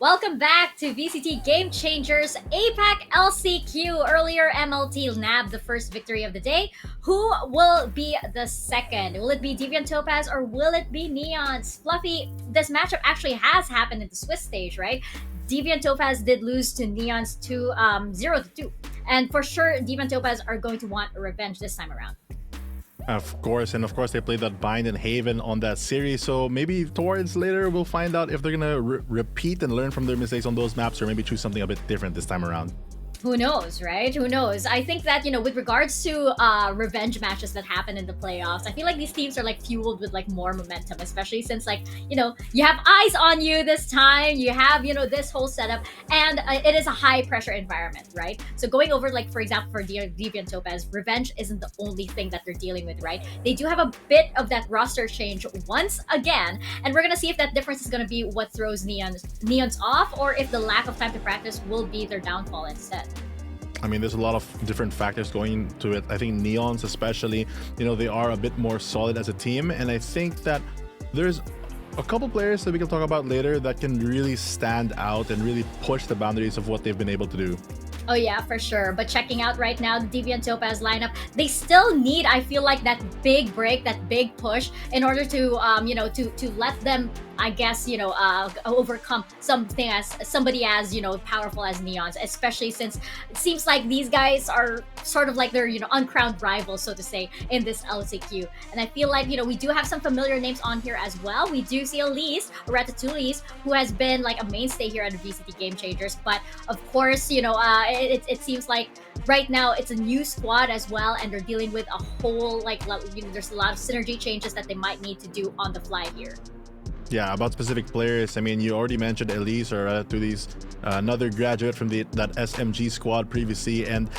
Welcome back to VCT Game Changers APAC LCQ. Earlier, MLT nabbed the first victory of the day. Who will be the second? Will it be Deviant Topaz or will it be NEONS? Fluffy, this matchup actually has happened in the Swiss stage, right? Deviant Topaz did lose to NEONS 0-2. And for sure, Deviant Topaz are going to want a revenge this time around. Of course, and of course they played that Bind and Haven on that series, so maybe towards later we'll find out if they're gonna repeat and learn from their mistakes on those maps, or maybe choose something a bit different this time around. Who knows, right? Who knows? I think that, with regards to revenge matches that happen in the playoffs, I feel like these teams are like fueled with like more momentum, especially since you have eyes on you this time. You have, this whole setup, and it is a high pressure environment, right? So going over, like, for example, for Deviant Topaz, revenge isn't the only thing that they're dealing with, right? They do have a bit of that roster change once again, and we're gonna see if that difference is gonna be what throws Neons off, or if the lack of time to practice will be their downfall instead. I mean, there's a lot of different factors going into it. I think NEONS especially, they are a bit more solid as a team, and I think that there's a couple players that we can talk about later that can really stand out and really push the boundaries of what they've been able to do. Oh yeah, for sure. But checking out right now the Deviant Topaz lineup, they still need, I feel like, that big break, that big push in order to to let them, I guess, overcome somebody as powerful as NEONS, especially since it seems like these guys are sort of like their uncrowned rivals, so to say, in this LCQ. And I feel like we do have some familiar names on here as well. We do see Elise, Ratatouille, who has been like a mainstay here at the VCT Game Changers. But of course, it seems like right now it's a new squad as well, and they're dealing with a whole there's a lot of synergy changes that they might need to do on the fly here. Yeah, about specific players, I mean, you already mentioned Elise or Ratatouille's, another graduate from that SMG squad previously, and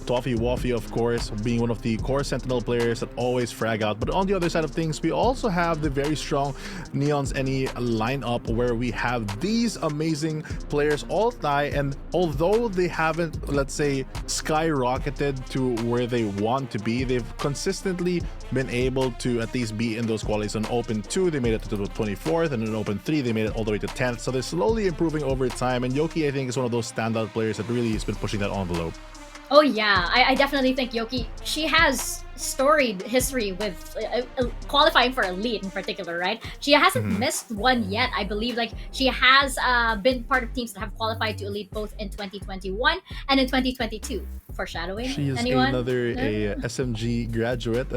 Toffee Waffy, of course, being one of the core Sentinel players that always frag out. But on the other side of things, we also have the very strong NEONS NE lineup, where we have these amazing players all tie, and although they haven't, let's say, skyrocketed to where they want to be, they've consistently been able to at least be in those qualities. On Open 2, they made it to the 24th, and in Open 3, they made it all the way to 10th. So they're slowly improving over time, and Yoki, I think, is one of those standout players that really has been pushing that envelope. Oh yeah, I definitely think Yoki, she has storied history with qualifying for Elite in particular, right? She hasn't missed one yet. I believe like she has been part of teams that have qualified to Elite both in 2021 and in 2022. Foreshadowing? She is Anyone? another SMG graduate.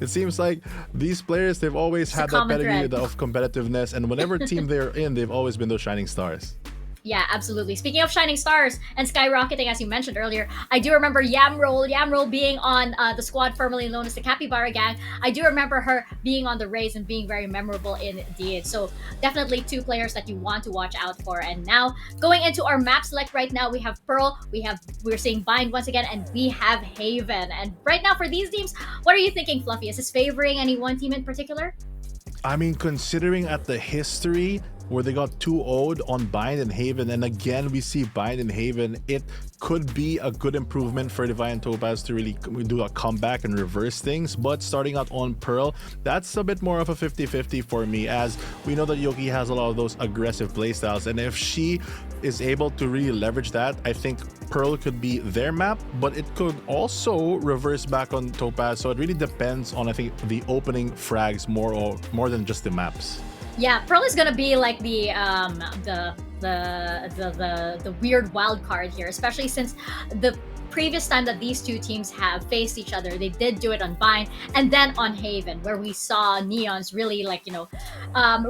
It seems like these players, they've always had that pedigree of competitiveness, and whatever team they're in, they've always been those shining stars. Yeah, absolutely. Speaking of shining stars and skyrocketing, as you mentioned earlier, I do remember Yamroll being on the squad formerly known as the Capybara Gang. I do remember her being on the Rays and being very memorable indeed. So definitely two players that you want to watch out for. And now going into our map select right now, we have Pearl, we're seeing Bind once again, and we have Haven. And right now for these teams, what are you thinking, Fluffy? Is this favoring any one team in particular? I mean, considering at the history where they got 2-0'd on Bind and Haven, and again we see Bind and Haven, it could be a good improvement for Deviant Topaz to really do a comeback and reverse things. But starting out on Pearl, that's a bit more of a 50-50 for me, as we know that Yoki has a lot of those aggressive playstyles, and if she is able to really leverage that, I think Pearl could be their map, but it could also reverse back on Topaz. So it really depends on, I think, the opening frags more than just the maps. Yeah, Pearl is gonna be like the weird wild card here, especially since the previous time that these two teams have faced each other, they did do it on Bind and then on Haven, where we saw NEONS really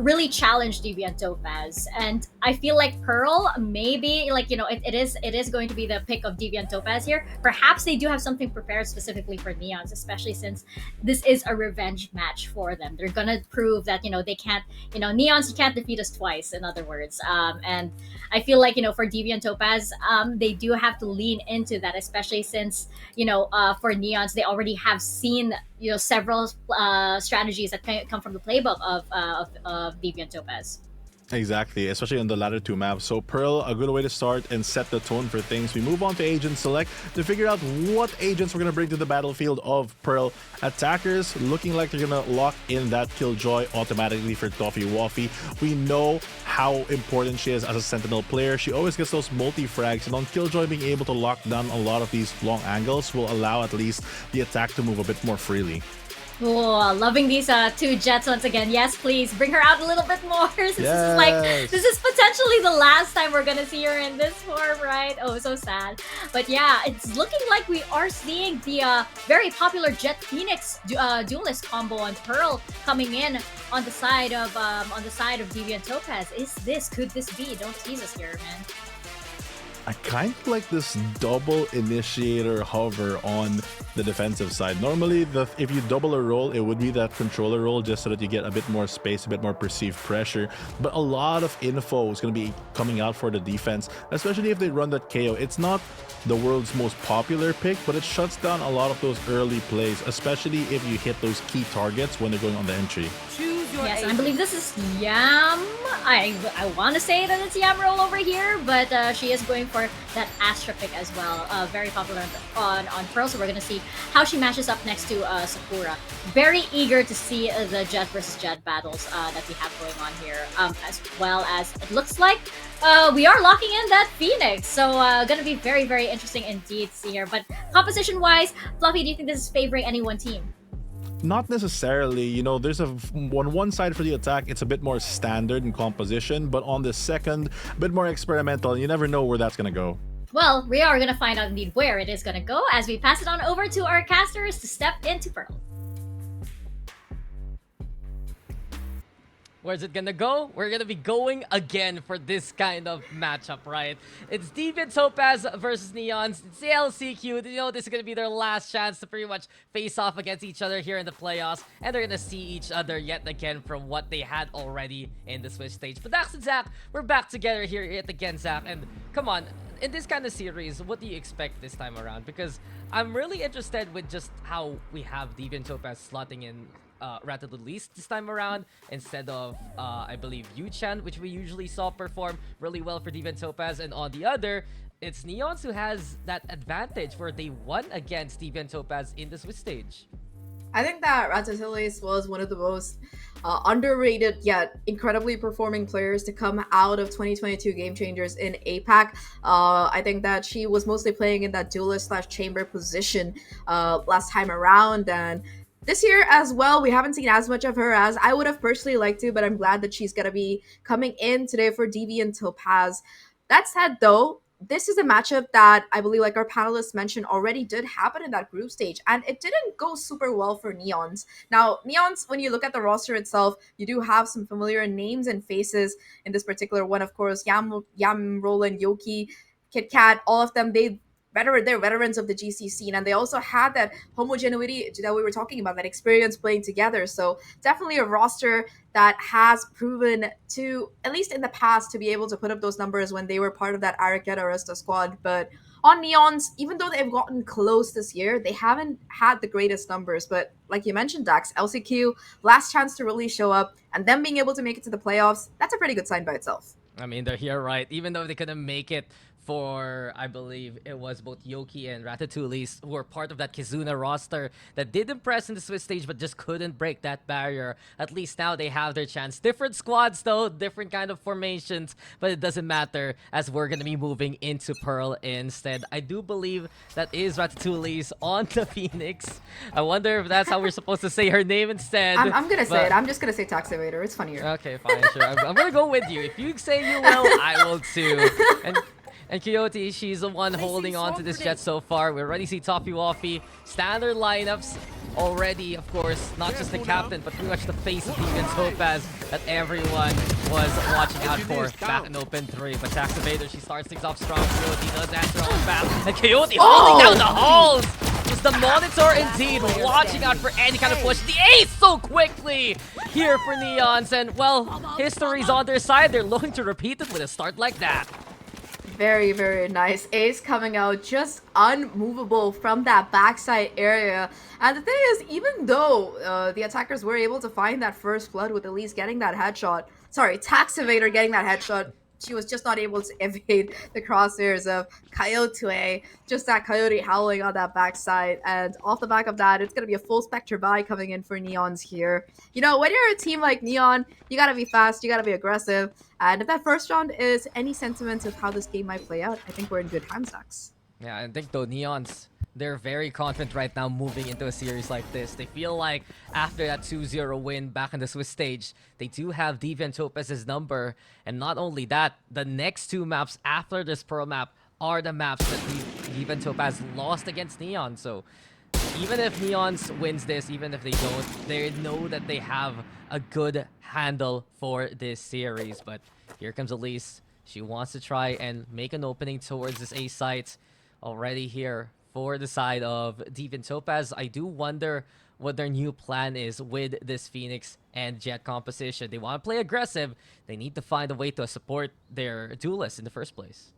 really challenge Deviant Topaz. And I feel like Pearl, maybe it is going to be the pick of Deviant Topaz here. Perhaps they do have something prepared specifically for NEONS, especially since this is a revenge match for them. They're gonna prove that they can't, NEONS, you can't defeat us twice, in other words. And I feel like for Deviant Topaz, they do have to lean into that, especially since for NEONS, they already have seen several strategies that come from the playbook of Deviant Topaz. Exactly, especially on the latter two maps. So Pearl, a good way to start and set the tone for things. We move on to Agent Select to figure out what agents we're going to bring to the battlefield of Pearl. Attackers looking like they're going to lock in that Killjoy automatically for Toffee Waffy. We know how important she is as a Sentinel player. She always gets those multi-frags, and on Killjoy being able to lock down a lot of these long angles will allow at least the attack to move a bit more freely. Oh, loving these two Jets once again. Yes, please bring her out a little bit more. This is potentially the last time we're gonna see her in this form, right? Oh, so sad. But yeah, it's looking like we are seeing the very popular Jet Phoenix duelist combo on Pearl coming in on the side of Deviant Topaz. Could this be? Don't tease us here, man. I kind of like this double initiator hover on the defensive side. Normally, if you double a roll, it would be that controller roll just so that you get a bit more space, a bit more perceived pressure. But a lot of info is going to be coming out for the defense, especially if they run that KO. It's not the world's most popular pick, but it shuts down a lot of those early plays, especially if you hit those key targets when they're going on the entry. Yes, and I believe this is Yam. I want to say that it's Yam roll over here, but she is going for that Astra pick as well. Very popular on Pearl, so we're going to see how she matches up next to Sakura. Very eager to see the Jet versus Jet battles that we have going on here, as well as it looks like we are locking in that Phoenix. So going to be very, very interesting indeed to see here. But composition-wise, Fluffy, do you think this is favoring any one team? Not necessarily. You know, there's on one side for the attack, it's a bit more standard in composition, but on the second, a bit more experimental, and you never know where that's going to go. Well, we are going to find out indeed where it is going to go as we pass it on over to our casters to step into Pearl. Where's it gonna go? We're gonna be going again for this kind of matchup, right? It's Deviant Topaz versus NEONS. It's the LCQ. You know, this is gonna be their last chance to pretty much face off against each other here in the playoffs, and they're gonna see each other yet again from what they had already in the Swiss stage. But Dax and Zach, we're back together here yet again, Zach. And come on, in this kind of series, what do you expect this time around? Because I'm really interested with just how we have Deviant Topaz slotting in Ratatouille this time around instead of I believe Yu-Chan, which we usually saw perform really well for Deviant Topaz, and on the other it's NEONS who has that advantage where they won against Deviant Topaz in the Swiss stage. I think that Ratatouille was one of the most underrated yet incredibly performing players to come out of 2022 Game Changers in APAC. I think that she was mostly playing in that duelist/chamber position last time around, and this year as well, we haven't seen as much of her as I would have personally liked to, but I'm glad that she's going to be coming in today for Deviant Topaz. That said, though, this is a matchup that I believe, like our panelists mentioned, already did happen in that group stage, and it didn't go super well for NEONS. Now, NEONS, when you look at the roster itself, you do have some familiar names and faces in this particular one. Of course, Yam, Roland, Yoki, Kit Kat, all of them, they're veterans of the GC scene, and they also had that homogeneity that we were talking about, that experience playing together. So definitely a roster that has proven to, at least in the past, to be able to put up those numbers when they were part of that Ariketa Arista squad. But on NEONS, even though they've gotten close this year, they haven't had the greatest numbers. But like you mentioned, Dax, LCQ, last chance to really show up, and them being able to make it to the playoffs, that's a pretty good sign by itself. I mean, they're here, right? Even though they couldn't make it for, I believe it was both Yoki and Ratatouille, who were part of that Kizuna roster that did impress in the Swiss stage but just couldn't break that barrier. At least now they have their chance. Different squads though, different kind of formations, but it doesn't matter as we're going to be moving into Pearl instead. I do believe that is Ratatouille on the Phoenix. I wonder if that's how we're supposed to say her name instead. I'm going to say it. I'm just going to say Tax Evader. It's funnier. Okay, fine, sure. I'm going to go with you. If you say you will, I will too. And Coyote, she's the one holding on to this Jet so far. We already see Toffee Waffy. Standard lineups already, of course, not just the captain, but pretty much the face of Deviant Topaz that everyone was watching out for back in Open 3. But Tax Evader, she starts things off strong. Coyote does answer on fast. And Coyote holding down the halls! Just the monitor indeed, watching out for any kind of push. The ace so quickly here for NEONS. And, well, history's on their side. They're looking to repeat it with a start like that. Very, very nice. Ace coming out just unmovable from that backside area. And the thing is, even though the attackers were able to find that first blood with Elise getting that headshot, sorry, Taxivator getting that headshot, she was just not able to evade the crosshairs of Coyote. Just that Coyote howling on that backside. And off the back of that, it's going to be a full Spectre buy coming in for Neons here. You know, when you're a team like Neon, you got to be fast, you got to be aggressive. And if that first round is any sentiments of how this game might play out, I think we're in good hands, Dax. Yeah, I think though Neons, they're very confident right now moving into a series like this. They feel like after that 2-0 win back in the Swiss stage, they do have Deviant Topaz's number. And not only that, the next two maps after this Pro map are the maps that Deviant Topaz lost against Neon. So even if Neons wins this, even if they don't, they know that they have a good handle for this series. But here comes Elise. She wants to try and make an opening towards this A site already here for the side of Deviant Topaz. I do wonder what their new plan is with this Phoenix and Jet composition. They want to play aggressive. They need to find a way to support their duelists in the first place.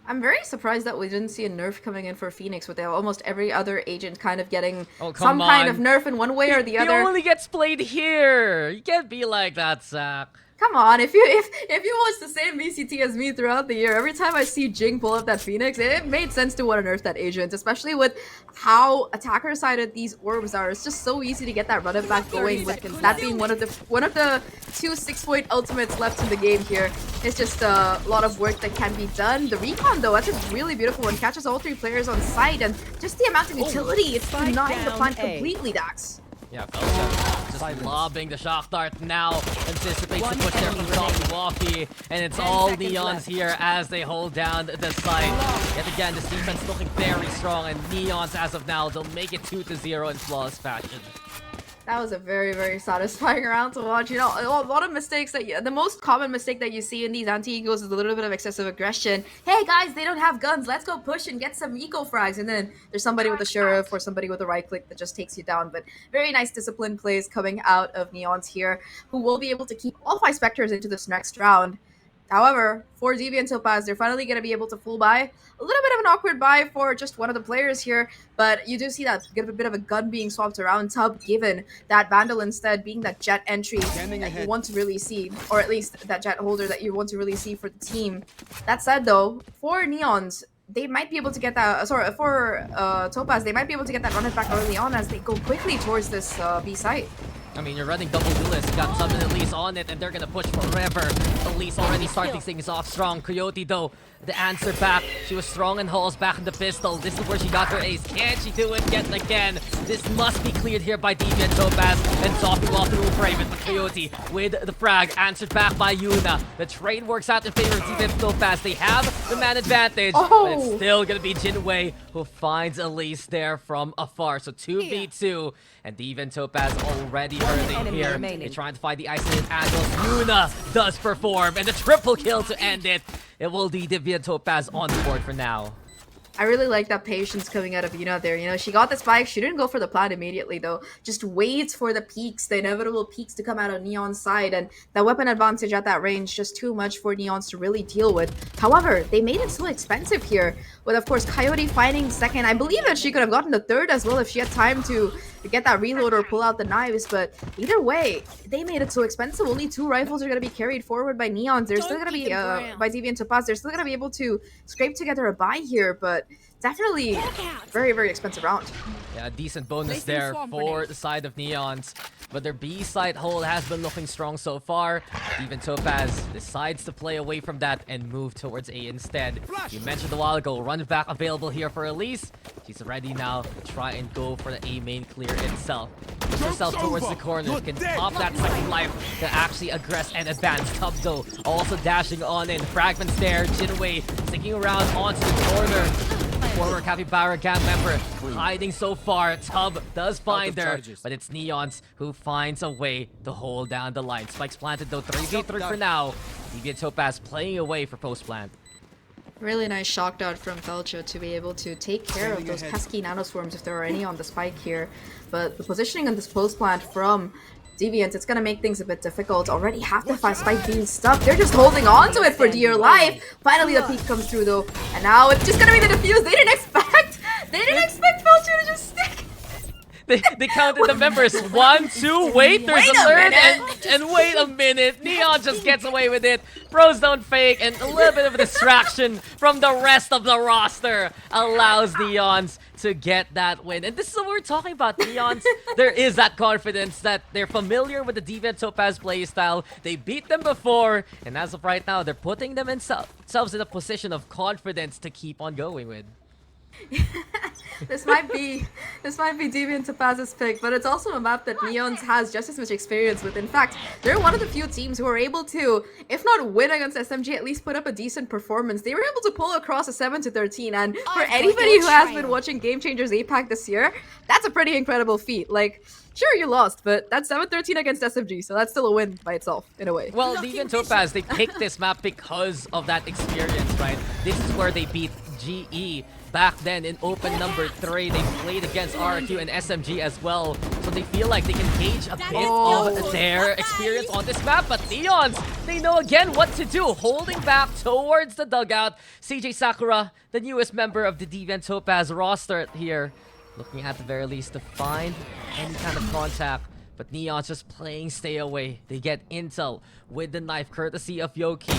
I'm very surprised that we didn't see a nerf coming in for Phoenix with almost every other agent kind of getting some kind of nerf in one way or the other. He only gets played here. You can't be like that, Zach. Come on, if you watch the same VCT as me throughout the year, every time I see Jing pull up that Phoenix, it made sense to want to nerf that agent, especially with how attacker-sided these orbs are. It's just so easy to get that run-it back going with that being one of the 2 6-point ultimates left in the game here. It's just a lot of work that can be done. The recon though, that's a really beautiful one. Catches all 3 players on site, and just the amount of utility, it's denying the plant completely, Dax. Yeah, Felcha just lobbing the shock dart now. Anticipates the push there from Toppy, and it's all Neons here as they hold down the site. Yet again, this defense looking very strong, and Neons, as of now, they'll make it 2-0 in flawless fashion. That was a very, very satisfying round to watch. You know, a lot of mistakes the most common mistake that you see in these anti-egos is a little bit of excessive aggression. Hey guys, they don't have guns. Let's go push and get some eco frags. And then there's somebody with a sheriff or somebody with a right click that just takes you down. But very nice disciplined plays coming out of Neons here, who will be able to keep all 5 Spectres into this next round. However, for Deviant Topaz, they're finally going to be able to full buy. A little bit of an awkward buy for just one of the players here, but you do see that get a bit of a gun being swapped around. Tub given that Vandal instead being that Jet entry that you want to really see, or at least that Jet holder that you want to really see for the team. That said though, for Neons, they might be able to get that, for Topaz, they might be able to get that run it back early on as they go quickly towards this B site. I mean, you're running double duelist. You got Tub and Elise on it, and they're gonna push forever. Elise already starting things off strong. Coyote, though, the answer back. She was strong and hauls back in the pistol. This is where she got her ace. Can she do it yet again? This must be cleared here by Deviant Topaz. And Toppy walking will brave it, but Coyote with the frag. Answered back by Yuna. The trade works out in favor of Deviant Topaz. They have the man advantage, but it's still gonna be Jinwei who finds Elise there from afar. So 2v2, and Deviant Topaz already hurting here. They're trying to find the isolated angles. Yuna does perform, and the triple kill to end it. It will be Deviant Topaz on the board for now. I really like that patience coming out of Yuna there. You know, she got the spike. She didn't go for the plant immediately, though. Just waits for the peaks, the inevitable peaks to come out of Neon's side. And that weapon advantage at that range, just too much for Neons to really deal with. However, they made it so expensive here. With, of course, Coyote finding second. I believe that she could have gotten the third as well if she had time to get that reload or pull out the knives. But either way, they made it so expensive. Only 2 rifles are going to be carried forward by Neons. They're still going to be, by Deviant Topaz, they're still going to be able to scrape together a buy here. But definitely very, very expensive round. Yeah, a decent bonus there for the side of Neons. But their B side hold has been looking strong so far. Deviant Topaz decides to play away from that and move towards A instead. You mentioned a while ago, run back available here for Elise. She's ready now to try and go for the A main clear itself. Push herself towards the corner, can pop that second life to actually aggress and advance. Tub though also dashing on in. Fragments there, Jinwei sticking around onto the corner. Former Capybara gang member hiding so far. Tub does find her, but it's Neons who finds a way to hold down the line. Spikes planted though, 3v3 for now. Deviant Topaz playing away for post plant. Really nice shock dart from Felcha to be able to take care of those pesky nanoswarms if there are any on the spike here. But the positioning on this post plant from Deviant, it's gonna make things a bit difficult. Already half the spike being stuck. They're just holding on to it for dear life. Finally, the peek comes through though, and now it's just gonna be the defuse. They didn't expect Felcher to just stick. They counted the members. 1, 2, wait, there's Wait a a third, minute. and wait a minute. Neon just gets away with it. Pros don't fake, and a little bit of a distraction from the rest of the roster allows Neons to get that win. And this is what we're talking about, Neons. There is that confidence that they're familiar with the Deviant Topaz playstyle. They beat them before, and as of right now, they're putting themselves in a position of confidence to keep on going with. This might be Deviant Topaz's pick, but it's also a map that NEONS has just as much experience with. In fact, they're one of the few teams who are able to, if not win against SMG, at least put up a decent performance. They were able to pull across a 7-13, and for anybody who has been watching Game Changers APAC this year, that's a pretty incredible feat. Like, sure, you lost, but that's 7-13 against SMG, so that's still a win by itself, in a way. Well, Deviant Topaz, they picked this map because of that experience, right? This is where they beat GE back then in open number 3. They played against RQ and SMG as well, so they feel like they can gauge a bit of their experience on this map. But Neons, they know again what to do, holding back towards the dugout. CJ Sakura, the newest member of the Deviant Topaz roster here, looking at the very least to find any kind of contact. But Neon's just playing stay away. They get intel with the knife, courtesy of Yoki.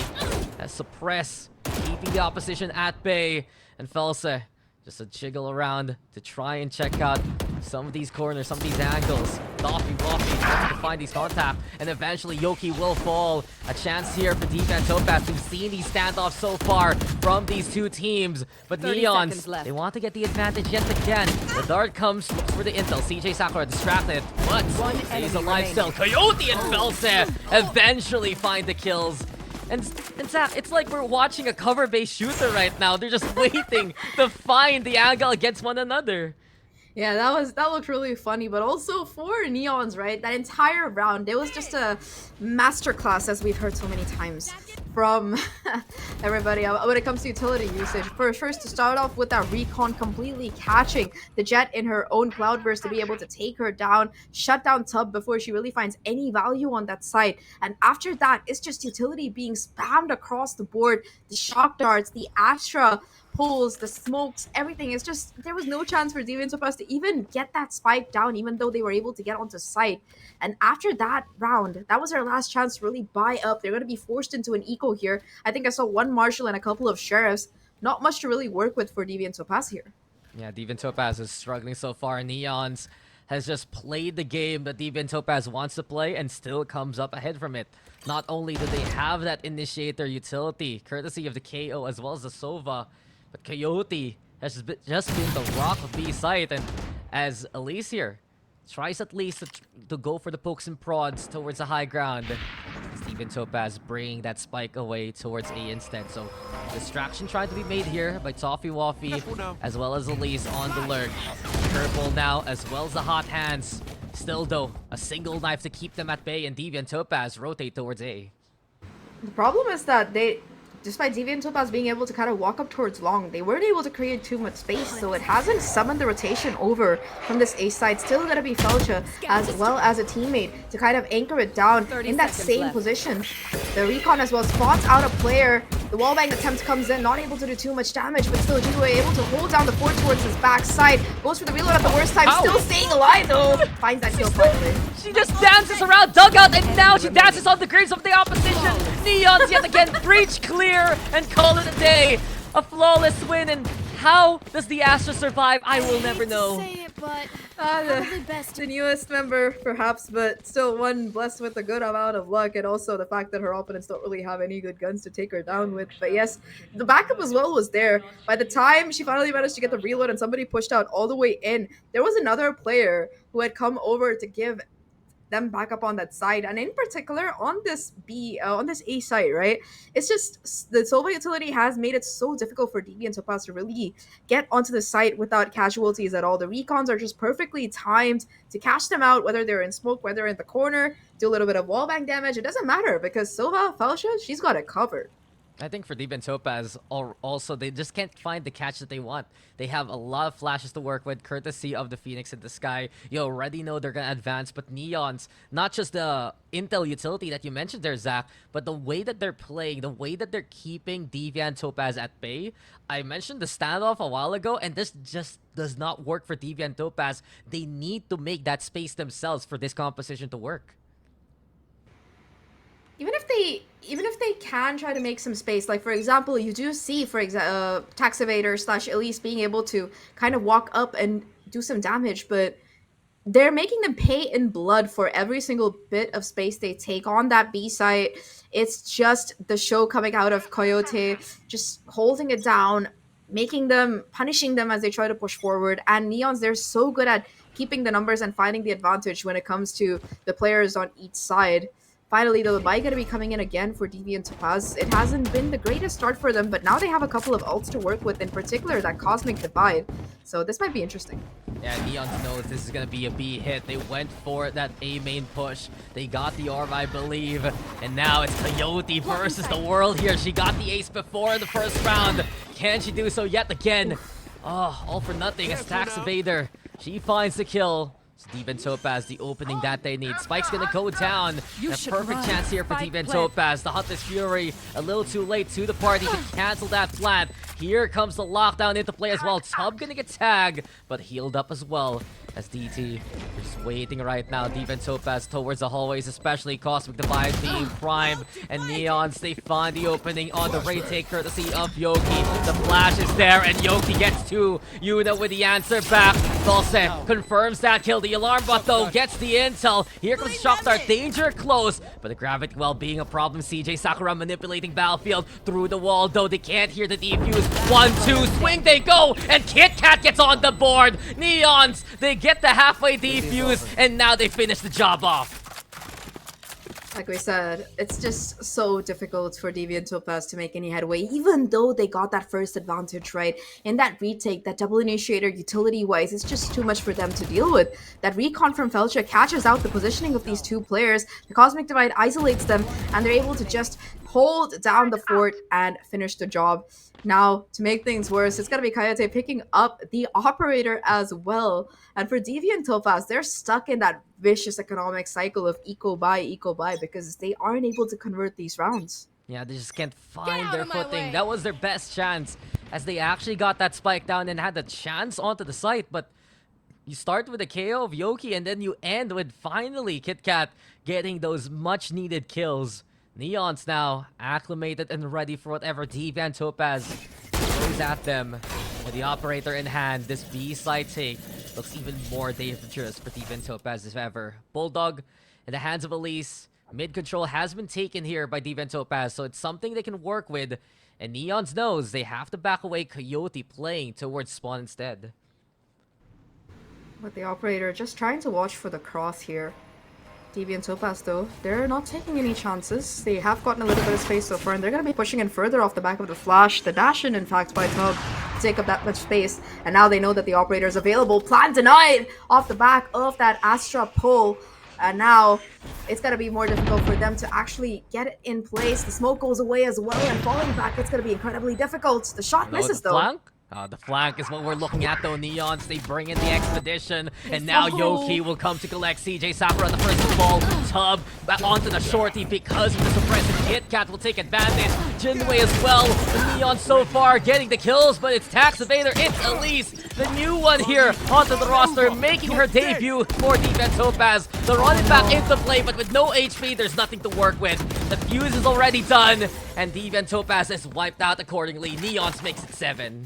As Suppress, keeping the opposition at bay. And Felsa, just a jiggle around to try and check out some of these corners, some of these angles. Waffy trying to find these contacts. And eventually Yoki will fall. A chance here for Deviant Topaz. We've seen these standoffs so far from these two teams. But Neons, they want to get the advantage yet again. The dart comes, looks for the intel. CJ Sakura distracted, but he's alive still. Coyote and Felsa eventually find the kills. And it's like we're watching a cover-based shooter right now. They're just waiting to find the angle against one another. Yeah, that looked really funny, but also for NEONS, right? That entire round, it was just a masterclass, as we've heard so many times from everybody when it comes to utility usage. First, to start off with that recon completely catching the Jet in her own cloudburst to be able to take her down, shut down Tub before she really finds any value on that site. And after that, it's just utility being spammed across the board. The shock darts, the Astra pulls, the smokes, everything. It's just, there was no chance for Deviant Topaz to even get that spike down, even though they were able to get onto site. And after that round, that was their last chance to really buy up. They're going to be forced into an eco here. I think I saw one Marshal and a couple of Sheriffs. Not much to really work with for Deviant Topaz here. Yeah, Deviant Topaz is struggling so far. NEONS has just played the game that Deviant Topaz wants to play and still comes up ahead from it. Not only do they have that initiator utility, courtesy of the KO as well as the Sova, but Coyote has just been the rock of B site, and as Elise here tries at least to go for the pokes and prods towards the high ground, Deviant Topaz bringing that spike away towards A instead. So distraction trying to be made here by Toffee Waffy as well as Elise on the lurk. Purple now as well as the hot hands. Still though, a single knife to keep them at bay, and Deviant Topaz rotate towards A. The problem is that despite Deviant Topaz being able to kind of walk up towards long, they weren't able to create too much space, so it hasn't summoned the rotation over from this A side. Still gonna be Felcha as well as a teammate to kind of anchor it down in that same position. The recon as well spots out a player. The wallbang attempt comes in, not able to do too much damage, but still Jigo able to hold down the fort towards his backside. Goes for the reload at the worst time, still staying alive though. Finds that kill finally. She just dances around dugout, and now she dances on the graves of the opposition. Neons yet again breach clear and call it a day. A flawless win, and how does the Astra survive? I will never know. The newest member, perhaps, but still one blessed with a good amount of luck, and also the fact that her opponents don't really have any good guns to take her down with. But yes, the backup as well was there. By the time she finally managed to get the reload and somebody pushed out all the way in, there was another player who had come over to give them back up on that side, and in particular on this A side, right? It's just the Sova utility has made it so difficult for Deviant Topaz to really get onto the site without casualties at all. The recons are just perfectly timed to catch them out, whether they're in smoke, whether in the corner, do a little bit of wallbang damage. It doesn't matter because Sova, Felcia, she's got it covered. I think for Deviant Topaz, also, they just can't find the catch that they want. They have a lot of flashes to work with, courtesy of the Phoenix in the sky. You already know they're going to advance, but Neons, not just the intel utility that you mentioned there, Zach, but the way that they're playing, the way that they're keeping Deviant Topaz at bay. I mentioned the standoff a while ago, and this just does not work for Deviant Topaz. They need to make that space themselves for this composition to work. Even if they can try to make some space, like for example, you do see Tax Evader / Elise being able to kind of walk up and do some damage, but they're making them pay in blood for every single bit of space they take on that B site. It's just the show coming out of Coyote, just holding it down, punishing them as they try to push forward. And Neons, they're so good at keeping the numbers and finding the advantage when it comes to the players on each side. Finally, though, the buy going to be coming in again for Deviant Topaz. It hasn't been the greatest start for them, but now they have a couple of ults to work with, in particular that Cosmic Divide. So this might be interesting. Yeah, Neons knows this is going to be a B hit. They went for that A main push. They got the orb, I believe. And now it's Coyote versus the world here. She got the ace before the first round. Can she do so yet again? Oh, all for nothing as Tax Evader. She finds the kill. Deviant Topaz, the opening that they need. Spike's gonna go down. A perfect chance here for Deviant Topaz. The Hunter's Fury a little too late to the party to cancel that plant. Here comes the lockdown into play as well. Tub gonna get tagged, but healed up as well. As DT just waiting right now. Deviant Topaz towards the hallways, especially Cosmic Divide being primed. And Neons, they find the opening on the raid take courtesy of Yoki. The flash is there, and Yoki gets two. Yuna with the answer back. Dulce confirms that kill. The alarm bot, though, gets the intel. Here comes Shockstar. Danger close, but the gravity well being a problem. CJ Sakura manipulating Battlefield through the wall, though they can't hear the defuse. 1-2, swing they go, and Kit Kat gets on the board. Neons, they get the halfway defuse, and now they finish the job off. Like we said, it's just so difficult for Deviant Topaz to make any headway, even though they got that first advantage, right? In that retake, that double initiator utility-wise, it's just too much for them to deal with. That recon from Felcha catches out the positioning of these two players. The Cosmic Divide isolates them, and they're able to just hold down the fort and finish the job. Now, to make things worse, it's going to be Coyote picking up the operator as well. And for Deviant Topaz, they're stuck in that vicious economic cycle of eco-buy because they aren't able to convert these rounds. Yeah, they just can't find their footing. That was their best chance, as they actually got that spike down and had the chance onto the site. But you start with a KO of Yoki, and then you end with finally Kit Kat getting those much-needed kills. Neons now acclimated and ready for whatever Deviant Topaz throws at them. With the operator in hand, this B side take looks even more dangerous for Deviant Topaz if ever. Bulldog in the hands of Elise. Mid control has been taken here by Deviant Topaz, so it's something they can work with. And Neons knows they have to back away Coyote playing towards spawn instead. But the operator just trying to watch for the cross here. Deviant Topaz, though, they're not taking any chances. They have gotten a little bit of space so far, and they're going to be pushing in further off the back of the flash. The dash in fact, by Tub to take up that much space. And now they know that the operator is available. Plan denied off the back of that Astra pull. And now it's going to be more difficult for them to actually get it in place. The smoke goes away as well, and falling back, it's going to be incredibly difficult. The shot misses, though. Flank? The flank is what we're looking at, though. Neons, they bring in the expedition, and now Yoki will come to collect CJ Sakura on the first of all. Tub back onto the shorty because of the suppressive. Kit Kat will take advantage. Jinwei as well. The Neon so far getting the kills, but it's Tax Evader. It's Elise, the new one here onto the roster, making her debut for Deviant Topaz. They're running back into play, but with no HP, there's nothing to work with. The fuse is already done, and Deviant Topaz is wiped out accordingly. Neons makes it 7.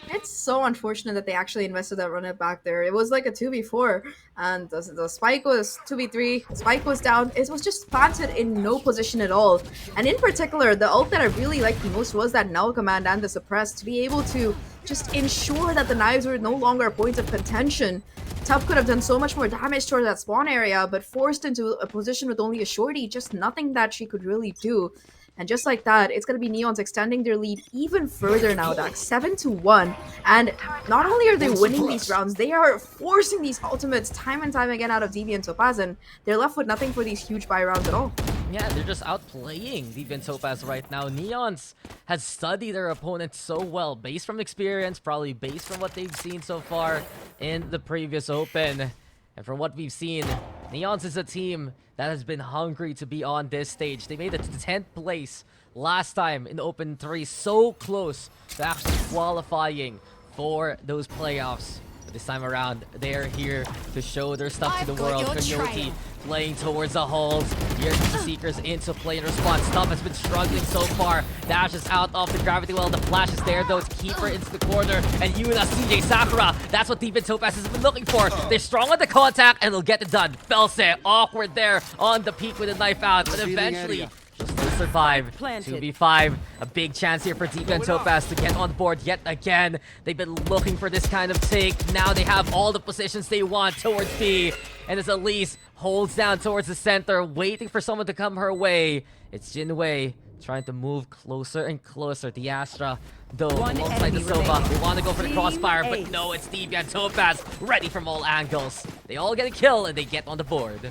It's so unfortunate that they actually invested that run it back there. It was like a 2v4, and the spike was 2v3. Spike was down. It was just planted in no position at all. And in particular, the ult that I really liked the most was that null command and the suppress, to be able to just ensure that the knives were no longer a point of contention. Tub could have done so much more damage towards that spawn area, but forced into a position with only a shorty, just nothing that she could really do. And just like that, it's going to be Neons extending their lead even further now, Dax. 7-1. And not only are they winning these rounds, they are forcing these ultimates time and time again out of Deviant Topaz, and they're left with nothing for these huge buy rounds at all. Yeah, they're just outplaying Deviant Topaz right now. NEONS has studied their opponent so well, based from experience, probably based from what they've seen so far in the previous Open. And from what we've seen, NEONS is a team that has been hungry to be on this stage. They made it to 10th place last time in Open 3, so close to actually qualifying for those playoffs. But this time around, they're here to show their stuff to the world. Coyote playing towards the holes. Here comes the Seekers into play in response. Stuff has been struggling so far. Dashes out of the gravity well. The flash is there though to keep her into the corner. And Yuna, CJ, Sakura, that's what Deviant Topaz has been looking for. They're strong on the contact and they'll get it done. Felse, awkward there on the peak with a knife out. But eventually, just to survive. 2v5. A big chance here for Deviant Topaz to get on board yet again. They've been looking for this kind of take. Now they have all the positions they want towards B. And as Elise holds down towards the center, waiting for someone to come her way. It's Jinwei trying to move closer and closer. The Astra, though, alongside the Sova. They want to go for the crossfire, but no, it's Deviant Topaz, ready from all angles. They all get a kill and they get on the board.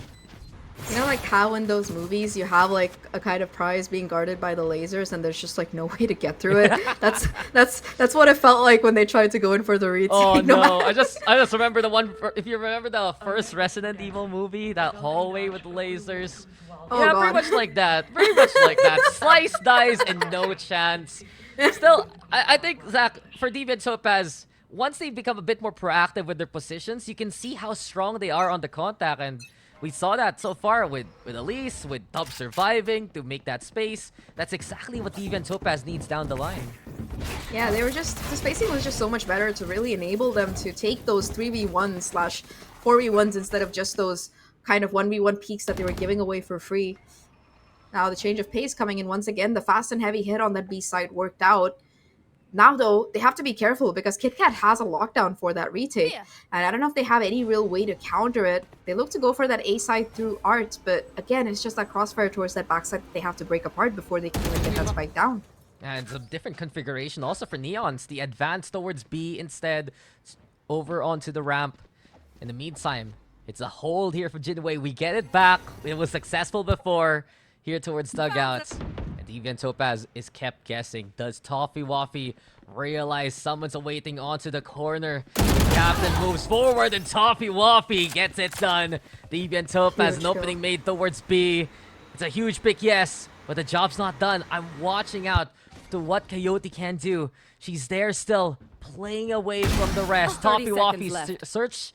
You know, like how in those movies you have like a kind of prize being guarded by the lasers, and there's just like no way to get through it. That's what it felt like when they tried to go in for the retake. Oh no! I just remember the one. If you remember the first Resident Evil movie, that hallway with the lasers. Oh, yeah, God. pretty much like that. Pretty much like that. Slice, dice, and no chance. Still, I think, Zach, for Deviant Topaz, once they become a bit more proactive with their positions, you can see how strong they are on the contact, and we saw that so far with Elise, with Dub surviving to make that space. That's exactly what Deviant Topaz needs down the line. Yeah, they were just, the spacing was just so much better to really enable them to take those 3v1/4v1s instead of just those kind of 1v1 peaks that they were giving away for free. Now the change of pace coming in once again, the fast and heavy hit on that B side worked out. Now, though, they have to be careful because KitKat has a lockdown for that retake. Yeah. And I don't know if they have any real way to counter it. They look to go for that A side through Art, but again, it's just that crossfire towards that backside that they have to break apart before they can even get that spike down. And it's a different configuration also for NEONS. The advance towards B instead, over onto the ramp. In the meantime, it's a hold here for Jinwei. We get it back. It was successful before. Here towards dugouts. And Deviant Topaz is kept guessing. Does Toffee Waffy realize someone's awaiting onto the corner? The captain moves forward and Toffee Waffy gets it done. Deviant Topaz, Huge an opening made towards B. It's a huge pick, yes, but the job's not done. I'm watching out to what Coyote can do. She's there still, playing away from the rest. 30 Toffee seconds Waffy's left. search.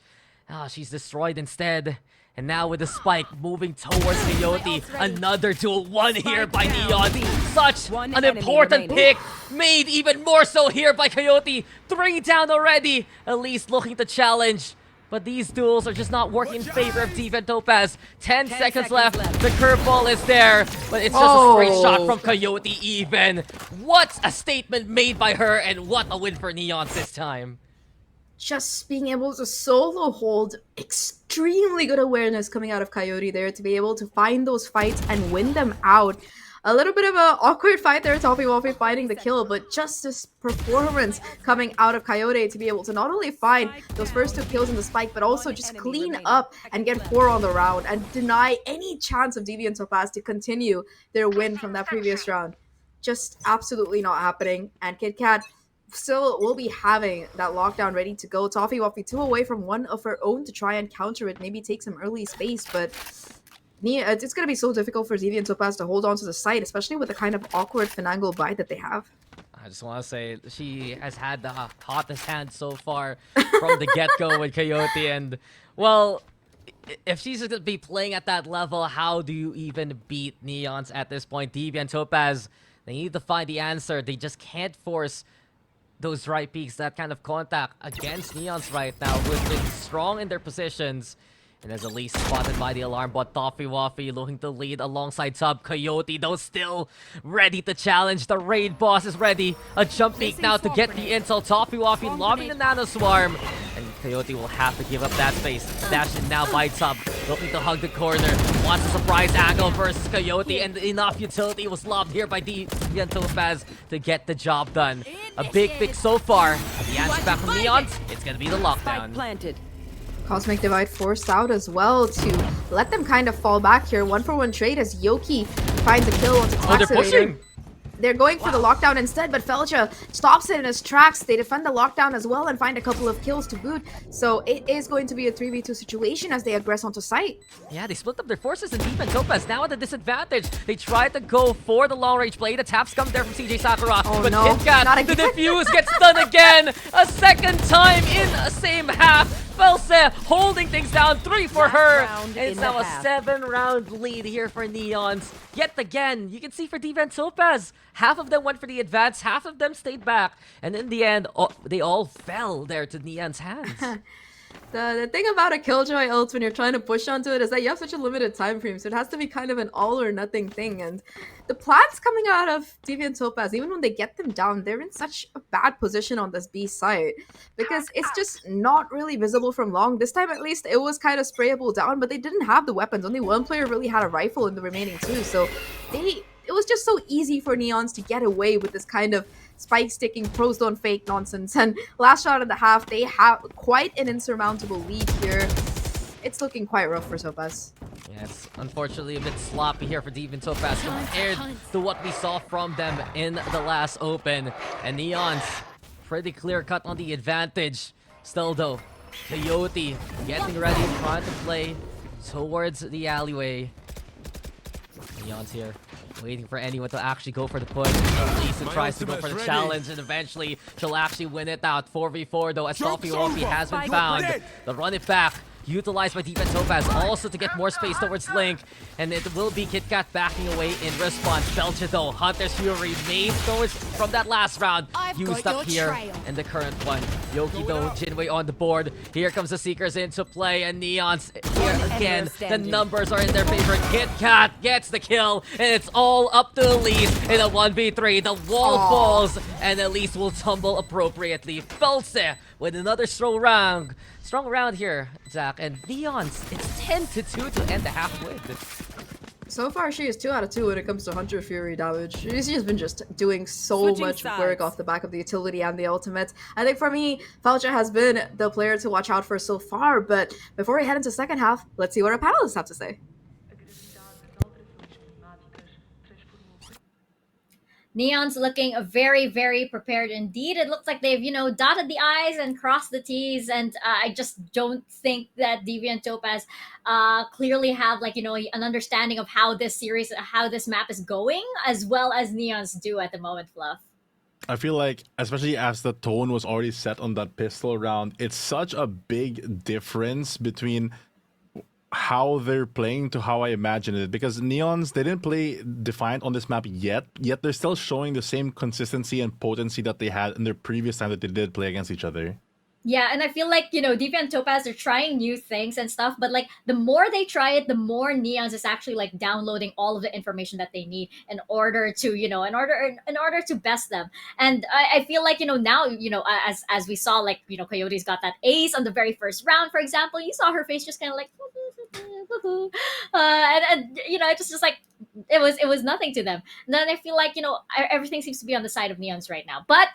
She's destroyed instead. And now with the spike moving towards Coyote, another duel won here by Neon. Such One an enemy important remaining. pick, made even more so here by Coyote. 3 down already, at least looking to challenge. But these duels are just not working in favor of Deviant Topaz. 10 seconds left. The curveball is there, but it's just a straight shot from Coyote even. What a statement made by her, and what a win for Neons this time. Just being able to solo hold, extremely good awareness coming out of Coyote there to be able to find those fights and win them out. A little bit of an awkward fight there, Toffee Waffy finding the kill, but just this performance coming out of Coyote to be able to not only find those first 2 kills in the spike, but also just clean up and get 4 on the round and deny any chance of Deviant Topaz to continue their win from that previous round. Just absolutely not happening. And KitKat still will be having that lockdown ready to go. Toffee Waffy 2 away from one of her own to try and counter it, maybe take some early space, but it's going to be so difficult for Deviant Topaz to hold on to the site, especially with the kind of awkward finagle bite that they have. I just want to say she has had the hottest hand so far from the get-go with Coyote, and well, if she's going to be playing at that level, how do you even beat Neons at this point? Deviant Topaz, they need to find the answer. They just can't force those right peaks, that kind of contact against Neons right now, who've been strong in their positions. And as Elise spotted by the alarm bot, Toffee Waffy looking to lead alongside Sub. Coyote, though, still ready to challenge. The raid boss is ready. A jump peek now to get the intel. Toffee Waffy lobbing the Nano Swarm. And Coyote will have to give up that space. Dash in now by Sub, looking to hug the corner. Wants a surprise angle versus Coyote, and enough utility was lobbed here by Deviant Topaz to get the job done. A big pick so far. The answer back from Neons, it's gonna be the Spike lockdown. planted. Cosmic Divide forced out as well to let them kind of fall back here. 1-for-1 trade as Yoki finds a kill onto Oh, they're Taxidator. pushing! They're going for the lockdown instead, but Felcha stops it in his tracks. They defend the lockdown as well and find a couple of kills to boot. So it is going to be a 3v2 situation as they aggress onto site. Yeah, they split up their forces, and Deviant Topaz now at a disadvantage. They tried to go for the long-range play. The taps come there from CJ Sakura, Oh, but no, KitKat, not the again. defuse gets done again! A second time in the same half! Felse holding things down, 3 for her! And it's now a 7-round lead here for Neons. Yet again, you can see for Deviant Topaz, half of them went for the advance, half of them stayed back, and in the end, they all fell there to Neon's hands. The thing about a Killjoy ult when you're trying to push onto it is that you have such a limited time frame, so it has to be kind of an all or nothing thing. And the plants coming out of Deviant Topaz, even when they get them down, they're in such a bad position on this B site because it's just not really visible from long. This time at least it was kind of sprayable down, but they didn't have the weapons. Only one player really had a rifle in the remaining 2, so it was just so easy for Neons to get away with this kind of spike sticking, pros don't fake nonsense. And last shot of the half, they have quite an insurmountable lead here. It's looking quite rough for Topaz. Yeah, it's unfortunately a bit sloppy here for Deviant Topaz compared to what we saw from them in the last open. And Neon's pretty clear cut on the advantage. Still though, Coyote getting ready, trying to play towards the alleyway. Neon's here, waiting for anyone to actually go for the push. Elisa tries to go for the challenge, and eventually she'll actually win it out. 4v4 though, as Toffee has been found. The run it back, utilized by Deviant Topaz, also to get more space towards Link. And it will be KitKat backing away in response. Belcher though, Hunter's Fury main goes from that last round, used up here in the current one. Yoki though, Jinwei on the board. Here comes the Seekers into play, and Neon's here again. The numbers are in their favor. KitKat gets the kill, and it's all up to Elise in a 1v3. The wall falls, and Elise will tumble appropriately. Felse with another strong round here, Zach. And Neon's, it's 10-2 to end the half win. So far, she is 2 out of 2 when it comes to Hunter Fury damage. She's just been just doing so much work off the back of the utility and the ultimate. I think for me, Falcha has been the player to watch out for so far, but before we head into second half, let's see what our panelists have to say. Neon's looking very, very prepared indeed. It looks like they've, dotted the I's and crossed the T's. And I just don't think that Deviant Topaz clearly have, an understanding of how this series, how this map is going, as well as Neon's do at the moment, Fluff. I feel like, especially as the tone was already set on that pistol round, it's such a big difference between how they're playing to how I imagined it, because Neons, they didn't play Defiant on this map yet they're still showing the same consistency and potency that they had in their previous time that they did play against each other. Yeah, and I feel like, Deviant Topaz are trying new things and stuff, but the more they try it, the more Neons is actually downloading all of the information that they need in order to, in order to best them. And I feel like, now, as we saw, Coyote's got that ace on the very first round, for example, you saw her face just kind of and it's just it was nothing to them. And then I feel like, everything seems to be on the side of Neons right now. But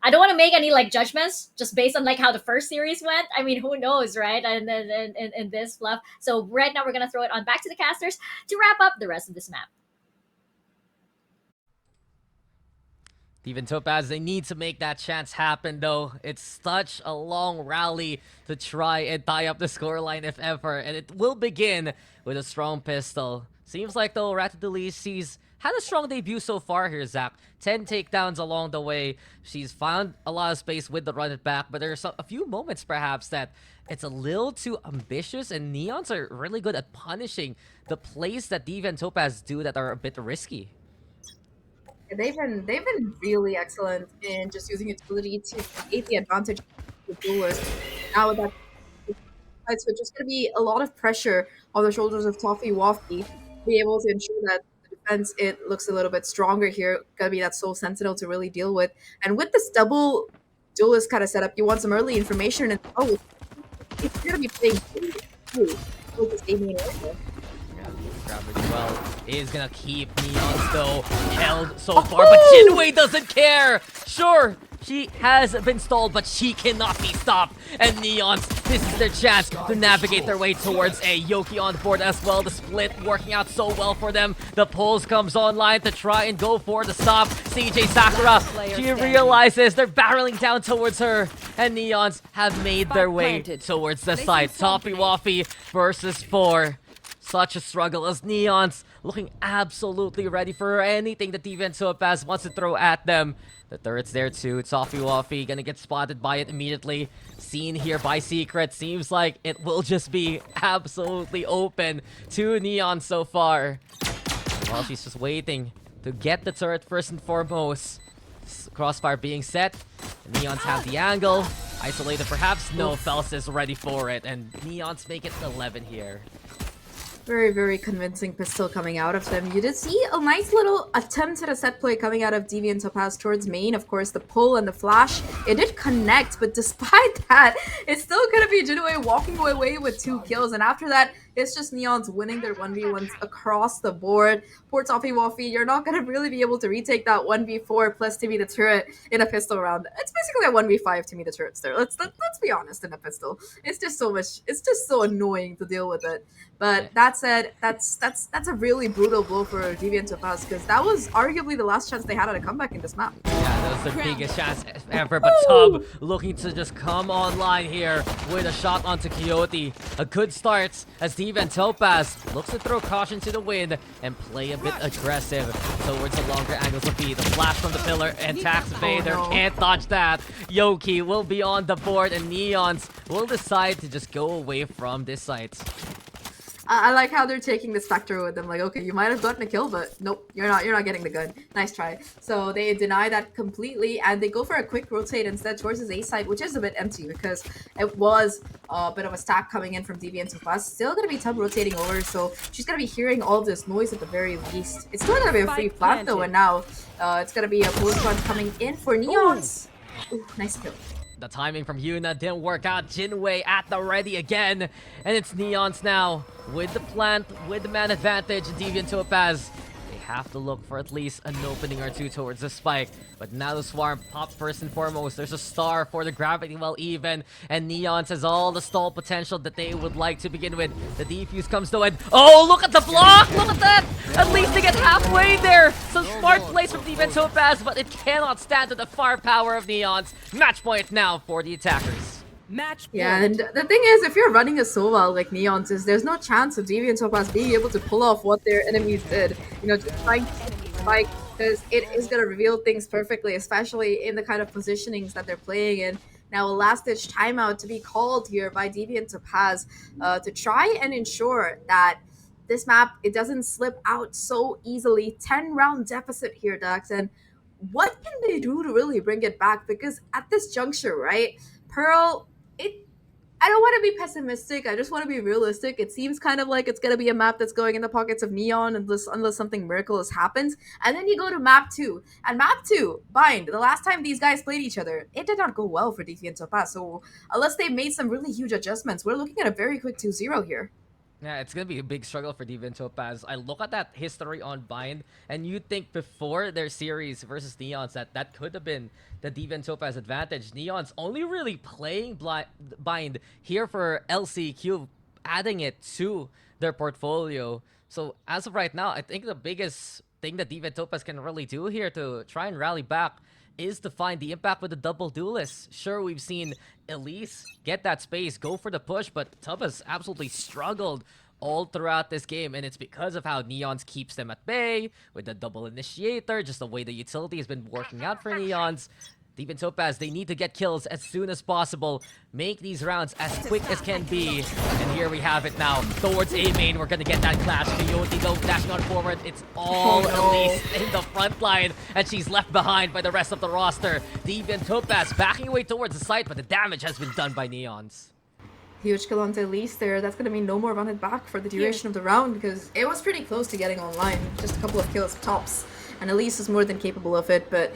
I don't want to make any judgments just based on how the first series went. I mean, who knows, right? And then in this Fluff. So right now we're gonna throw it on back to the casters to wrap up the rest of this map. Deviant Topaz, they need to make that chance happen though. It's such a long rally to try and tie up the scoreline if ever. And it will begin with a strong pistol. Seems like though Ratatouille sees had a strong debut so far here, Zach. 10 takedowns along the way. She's found a lot of space with the run it back, but there's a few moments perhaps that it's a little too ambitious, and Neons are really good at punishing the plays that Deviant Topaz do that are a bit risky. They've been really excellent in just using utility to create the advantage of the duelist. Now with that, so it's just going to be a lot of pressure on the shoulders of Toffee Waffy to be able to ensure that the defense, it looks a little bit stronger here. Going to be that Soul Sentinel to really deal with. And with this double duelist kind of setup, you want some early information. And it's going to be playing with this Damien area. As well is gonna keep Neons though held so far, but Jinwei doesn't care. Sure, she has been stalled, but she cannot be stopped. And Neons This is their chance to navigate their way towards a Yoki on board as well. The split working out so well for them. The pulse comes online to try and go for the stop. CJ Sakura, she realizes they're barreling down towards her, and Neons have made their way towards the side. Toffee Waffy versus 4. Such a struggle as Neons looking absolutely ready for anything that Deviant Topaz wants to throw at them. The turret's there too. Toffee Waffy gonna get spotted by it immediately. Seen here by Secret. Seems like it will just be absolutely open to Neon so far. Well, she's just waiting to get the turret first and foremost. Crossfire being set. Neons have the angle. Isolated perhaps. No, Fels is ready for it. And Neons make it 11 here. Very, very convincing pistol coming out of them. You did see a nice little attempt at a set play coming out of Deviant Topaz towards main. Of course, the pull and the flash, it did connect, but despite that, it's still gonna be Jinwei walking away with 2 kills. And after that, it's just Neons winning their 1v1s across the board. Poor Toffee Waffy, you're not gonna really be able to retake that 1v4 plus to be the turret in a pistol round. It's basically a 1v5 to me the turrets there. Let's be honest in a pistol. It's just so much, it's just so annoying to deal with it. But that said, that's a really brutal blow for Deviant Topaz, because that was arguably the last chance they had at a comeback in this map. Yeah, that was their biggest chance ever, but Tub looking to just come online here with a shot onto Coyote. A good start as Deviant Topaz looks to throw caution to the wind and play a bit aggressive towards the longer angles of B. The flash from the pillar and tax evader can't dodge that. Yoki will be on the board, and Neons will decide to just go away from this site. I like how they're taking this factor with them. Like, okay, you might have gotten a kill, but nope, you're not getting the gun. Nice try. So they deny that completely, and they go for a quick rotate instead towards his A side, which is a bit empty because it was a bit of a stack coming in from Deviant Topaz. Still gonna be Tub rotating over, so she's gonna be hearing all this noise at the very least. It's still gonna be a free plant though, and now it's gonna be a post plant coming in for Neons. Ooh, nice kill. The timing from Yuna didn't work out. Jinwei at the ready again. And it's Neons now with the plant, with the man advantage. Deviant Topaz, they have to look for at least an opening or two towards the spike. But now the Swarm pops first and foremost. There's a star for the gravity well even. And Neons has all the stall potential that they would like to begin with. The defuse comes to it. Oh, look at the block! Look at that! At least they get halfway there! Some smart plays from Deviant Topaz, but it cannot stand to the firepower of Neons. Match point now for the attackers. Yeah, and the thing is, if you're running a Sova like Neons is, there's no chance of Deviant Topaz being able to pull off what their enemies did. You know, just trying to spike, because it is going to reveal things perfectly, especially in the kind of positionings that they're playing in. Now, a last-ditch timeout to be called here by Deviant Topaz to try and ensure that this map, it doesn't slip out so easily. 10-round deficit here, Dax, and what can they do to really bring it back? Because at this juncture, right, Pearl, I don't want to be pessimistic. I just want to be realistic. It seems kind of like it's going to be a map that's going in the pockets of Neon unless something miraculous happens. And then you go to map 2. And map 2, Bind, the last time these guys played each other, it did not go well for Deviant Topaz. So unless they made some really huge adjustments, we're looking at a very quick 2-0 here. Yeah, it's going to be a big struggle for Deviant Topaz. I look at that history on Bind, and you'd think before their series versus Neons that could have been the Deviant Topaz advantage. Neons only really playing Bind here for LCQ, adding it to their portfolio. So as of right now, I think the biggest thing that Deviant Topaz can really do here to try and rally back is to find the impact with the double duelist. Sure, we've seen Elise get that space, go for the push, but Topaz absolutely struggled all throughout this game, and it's because of how Neons keeps them at bay with the double initiator, just the way the utility has been working out for Neons. Deviant Topaz, they need to get kills as soon as possible, make these rounds as quick as can be, and here we have it now. Towards A main, we're gonna get that clash. Coyote though dashing on forward. It's all Elise in the front line, and she's left behind by the rest of the roster. Deviant Topaz backing away towards the site, but the damage has been done by Neons. Huge kill onto Elise there. That's going to mean no more run it back for the duration of the round, because it was pretty close to getting online. Just a couple of kills tops, and Elise is more than capable of it, but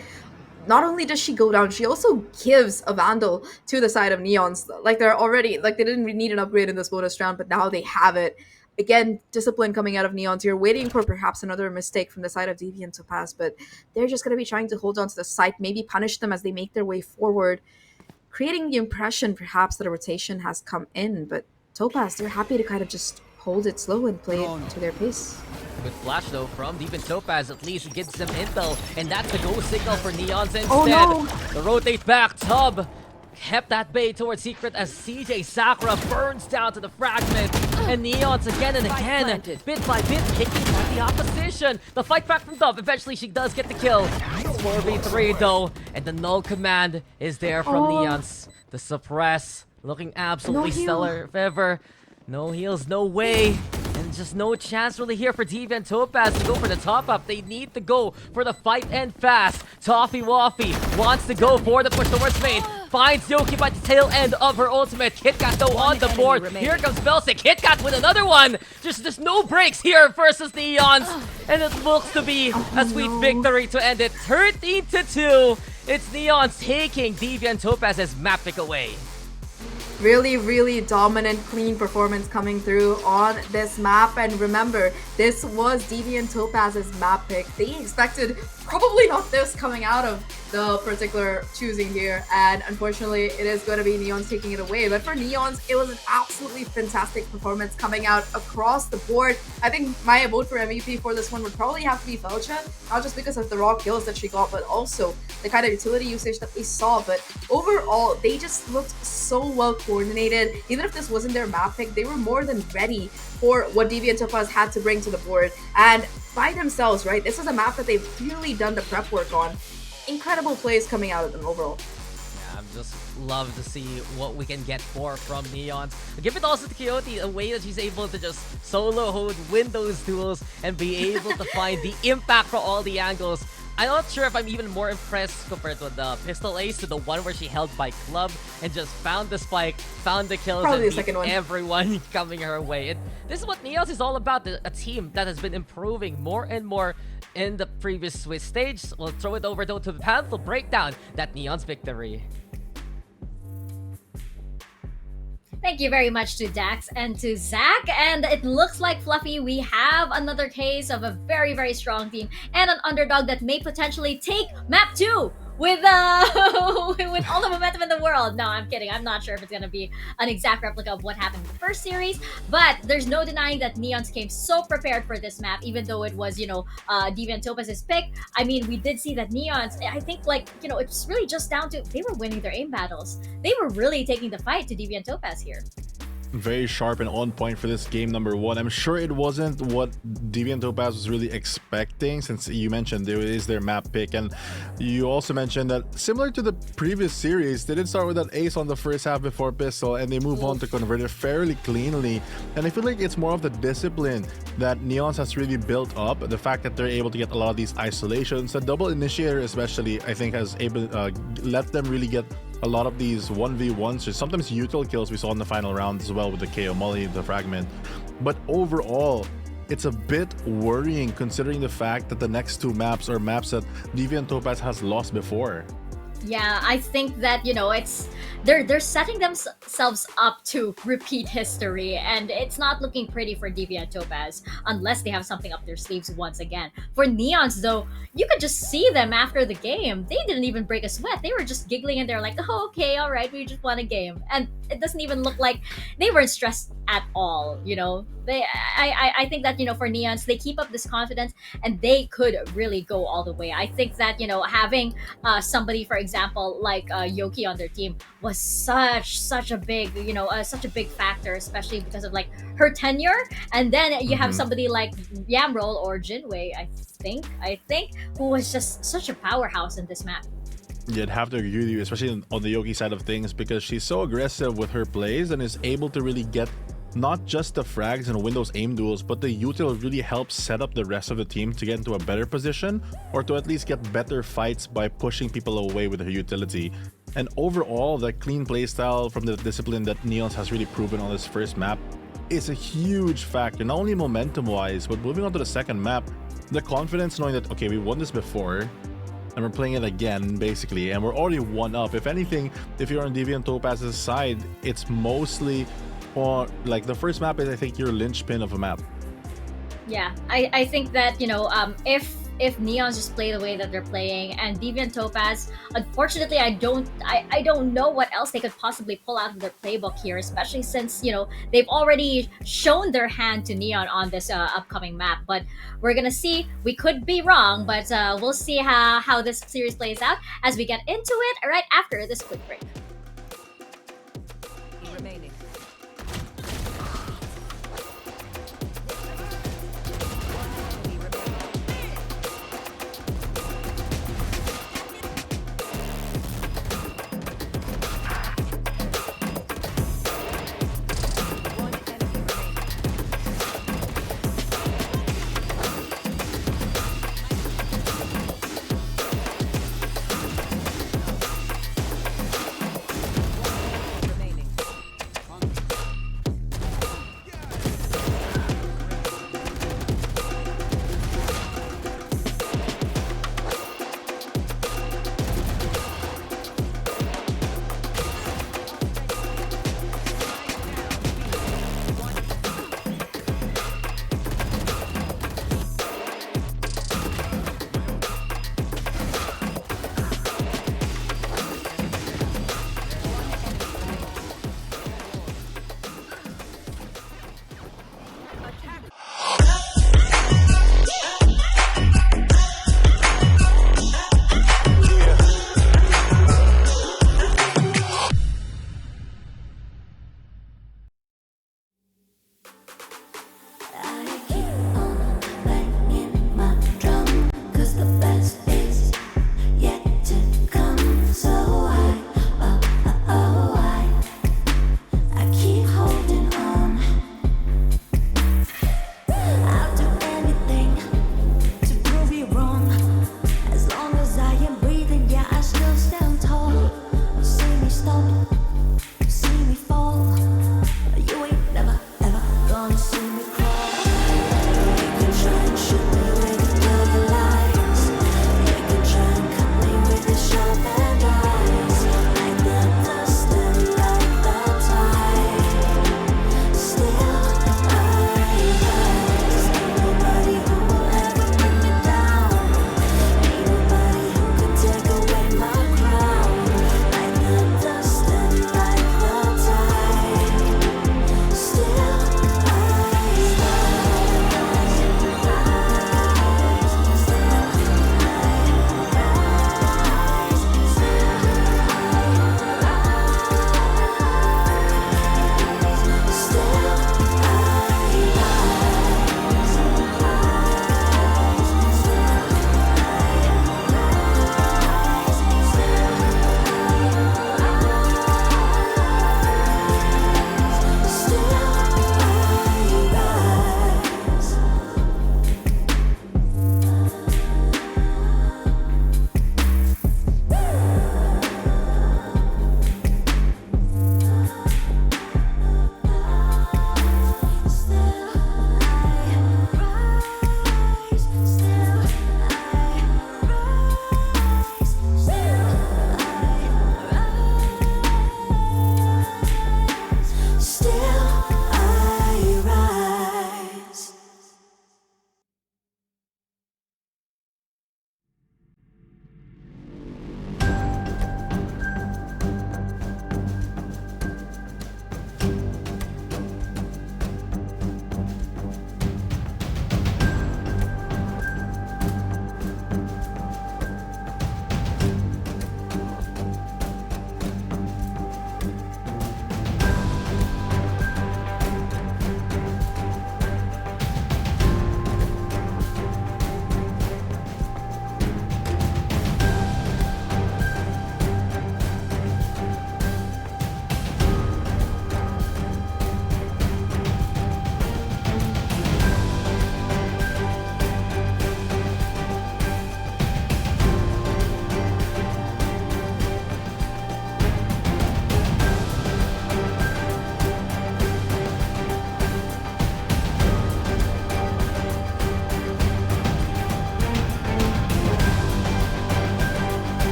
not only does she go down, she also gives a Vandal to the side of Neons. Like they're already, like they didn't need an upgrade in this bonus round, but now they have it. Again, discipline coming out of Neons. You're waiting for perhaps another mistake from the side of Deviant Topaz, but they're just going to be trying to hold on to the site, maybe punish them as they make their way forward. creating the impression perhaps that a rotation has come in. But Topaz, they're happy to kind of just hold it slow and play it to their pace. Good flash though from Deviant Topaz, at least it gives them intel, and that's the go signal for Neons instead. Oh no! The rotate back, Tub kept that bait towards Secret as CJ Sakura burns down to the fragment, and Neons again and again, bit by bit, kicking at the opposition. The fight back from Tub, eventually she does get the kill. It's 4v3 though, and the null command is there from Neons. The suppress, looking absolutely stellar if ever. No heals, no way. And just no chance really here for Deviant Topaz to go for the top up. They need to go for the fight and fast. Toffee Waffy wants to go for the push towards main. Finds Yoki by the tail end of her ultimate. KitKat though on the board. Here comes Belsic. KitKat with another one. Just no breaks here versus the Neons. And it looks to be a sweet victory to end it. 13-2. It's Neons taking Deviant Topaz's map pick away. Really, really dominant, clean performance coming through on this map. And remember, this was Deviant Topaz's map pick. They expected probably not this coming out of the particular choosing here, and unfortunately it is going to be Neons taking it away. But for Neons, it was an absolutely fantastic performance coming out across the board. I think my vote for MVP for this one would probably have to be Felcha, not just because of the raw kills that she got, but also the kind of utility usage that we saw. But overall, they just looked so well coordinated. Even if this wasn't their map pick, they were more than ready for what Deviant Topaz had to bring to the board. And by themselves, right, this is a map that they've clearly done the prep work on. Incredible plays coming out of them overall. Yeah, I'm just love to see what we can get more from Neons. Give it also to Coyote, a way that she's able to just solo hold, win those duels, and be able to find the impact for all the angles. I'm not sure if I'm even more impressed compared to the pistol ace to the one where she held by club and just found the spike, found the kills, Probably and the second one. everyone coming her way. This is what Neons is all about, a team that has been improving more and more in the previous Swiss stage. We'll throw it over though to the panel to break down that Neons victory. Thank you very much to Dax and to Zach. And it looks like, Fluffy, we have another case of a very, very strong team and an underdog that may potentially take map 2 with with all the momentum in the world. No, I'm kidding. I'm not sure if it's going to be an exact replica of what happened in the first series, but there's no denying that Neons came so prepared for this map, even though it was, Deviant Topaz's pick. I mean, we did see that Neons, I think, it's really just down to they were winning their aim battles. They were really taking the fight to Deviant Topaz here. Very sharp and on point for this game number 1. I'm sure it wasn't what Deviant Topaz was really expecting, since you mentioned it is their map pick, and you also mentioned that similar to the previous series, they did start with that ace on the first half before pistol, and they move on to convert it fairly cleanly. And I feel like it's more of the discipline that Neons has really built up. The fact that they're able to get a lot of these isolations, the double initiator especially, I think has let them really get a lot of these 1v1s or sometimes util kills we saw in the final round as well with the KO Molly, the fragment. But overall, it's a bit worrying considering the fact that the next 2 maps are maps that Deviant Topaz has lost before. Yeah, I think that, they're setting themselves up to repeat history, and it's not looking pretty for Deviant Topaz unless they have something up their sleeves once again. For Neons, though, you could just see them after the game. They didn't even break a sweat. They were just giggling, and they're like, oh, okay, all right, we just won a game. And it doesn't even look like they weren't stressed at all, I think that, for Neons, they keep up this confidence, and they could really go all the way. I think that, having somebody, for example, like Yoki on their team was such a big, such a big factor, especially because of her tenure. And then you have somebody like Yamroll or Jinwei, I think, who was just such a powerhouse in this map. You'd have to agree with you, especially on the Yoki side of things, because she's so aggressive with her plays and is able to really get not just the frags and win those aim duels, but the util really helps set up the rest of the team to get into a better position, or to at least get better fights by pushing people away with her utility. And overall, the clean playstyle from the discipline that Neons has really proven on this first map is a huge factor, not only momentum wise, but moving on to the second map, the confidence knowing that, okay, we won this before and we're playing it again basically, and we're already 1-up. If anything, if you're on Deviant Topaz's side, it's mostly, or like the first map is, I think, your linchpin of a map. Yeah, I think that, if if Neons just play the way that they're playing, and Deviant Topaz, unfortunately, I don't know what else they could possibly pull out of their playbook here, especially since they've already shown their hand to Neon on this upcoming map. But we're gonna see. We could be wrong, but we'll see how this series plays out as we get into it right after this quick break. Remaining.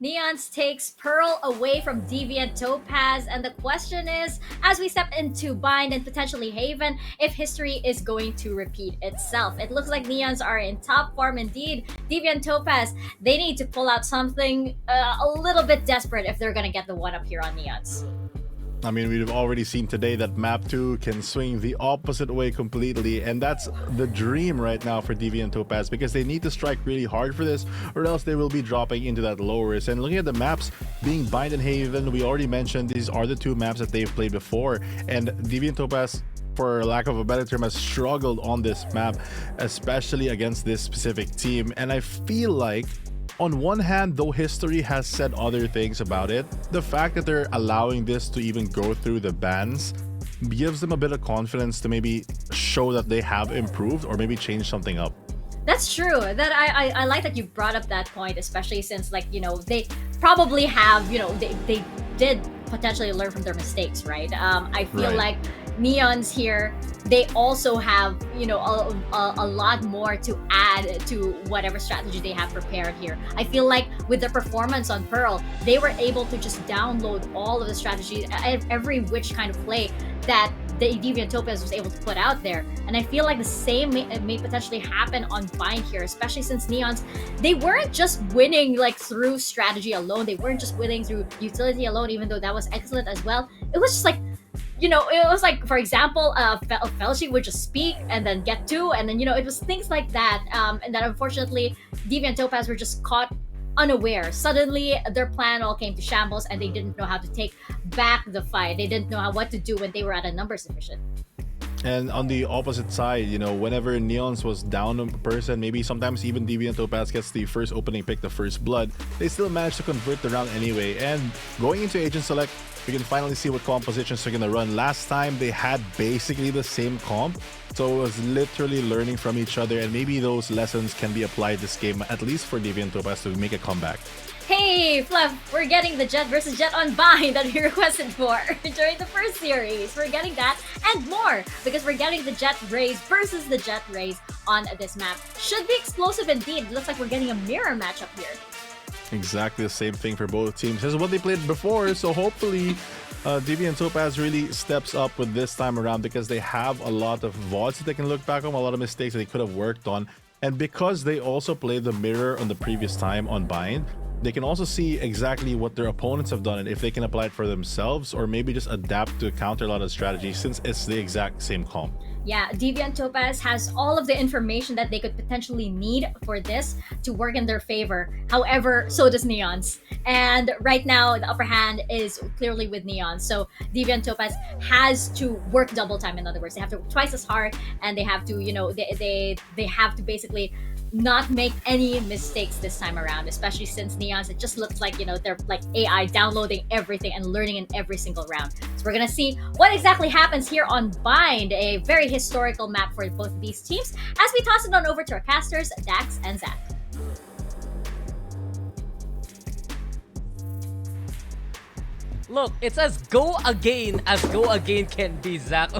NEONS takes Pearl away from Deviant Topaz, and the question is, as we step into Bind and potentially Haven, if history is going to repeat itself. It looks like NEONS are in top form indeed. Deviant Topaz, they need to pull out something a little bit desperate if they're going to get the one up here on NEONS. I mean, we've already seen today that map 2 can swing the opposite way completely, and that's the dream right now for Deviant Topaz, because they need to strike really hard for this, or else they will be dropping into that low risk. And looking at the maps, being Bind and Haven, we already mentioned these are the two maps that they've played before, and Deviant Topaz, for lack of a better term, has struggled on this map, especially against this specific team. And I feel like, on one hand, though history has said other things about it, the fact that they're allowing this to even go through the bans gives them a bit of confidence to maybe show that they have improved or maybe change something up. That's true. That I like that you brought up that point, especially since, like, you know, they probably have, you know, they did potentially learn from their mistakes, right? I feel Right. like NEONS here, they also have, you know, a lot more to add to whatever strategy they have prepared here. I feel like with their performance on Pearl, they were able to just download all of the strategies, every which kind of play that the Deviant Topaz was able to put out there. And I feel like the same may potentially happen on Bind here, especially since NEONS, they weren't just winning like through strategy alone. They weren't just winning through utility alone, even though that was excellent as well. It was just like, you know, it was like, for example, Fellowship would just speak and then get two, and then, you know, it was things like that. And that unfortunately, Deviant Topaz were just caught unaware. Suddenly, their plan all came to shambles, and they didn't know how to take back the fight. They didn't know what to do when they were at a number sufficient. And on the opposite side, you know, whenever NEONS was down a person, maybe sometimes even Deviant Topaz gets the first opening pick, the first blood, they still manage to convert the round anyway. And going into Agent Select, we can finally see what compositions they're gonna run. Last time, they had basically the same comp, so it was literally learning from each other, and maybe those lessons can be applied this game, at least for Deviant Topaz to make a comeback. Hey, Fluff, we're getting the Jet versus Jet on Bind that we requested for during the first series. We're getting that and more, because we're getting the Jet Rays versus the Jet Rays on this map. Should be explosive indeed. Looks like we're getting a mirror matchup here. Exactly the same thing for both teams. This is what they played before, so hopefully Deviant Topaz really steps up with this time around, because they have a lot of VODs that they can look back on, a lot of mistakes that they could have worked on. And because they also played the mirror on the previous time on Bind, they can also see exactly what their opponents have done and if they can apply it for themselves, or maybe just adapt to counter a lot of strategies, since it's the exact same comp. Yeah, Deviant Topaz has all of the information that they could potentially need for this to work in their favor. However, so does NEONS. And right now, the upper hand is clearly with NEONS. So Deviant Topaz has to work double time. In other words, they have to work twice as hard, and they have to, you know, they have to basically not make any mistakes this time around, especially since NEONS, it just looks like, you know, they're like AI downloading everything and learning in every single round. So we're gonna see what exactly happens here on Bind, a very historical map for both of these teams, as we toss it on over to our casters, Dax and Zach. Look, it's as go again can be, Zach.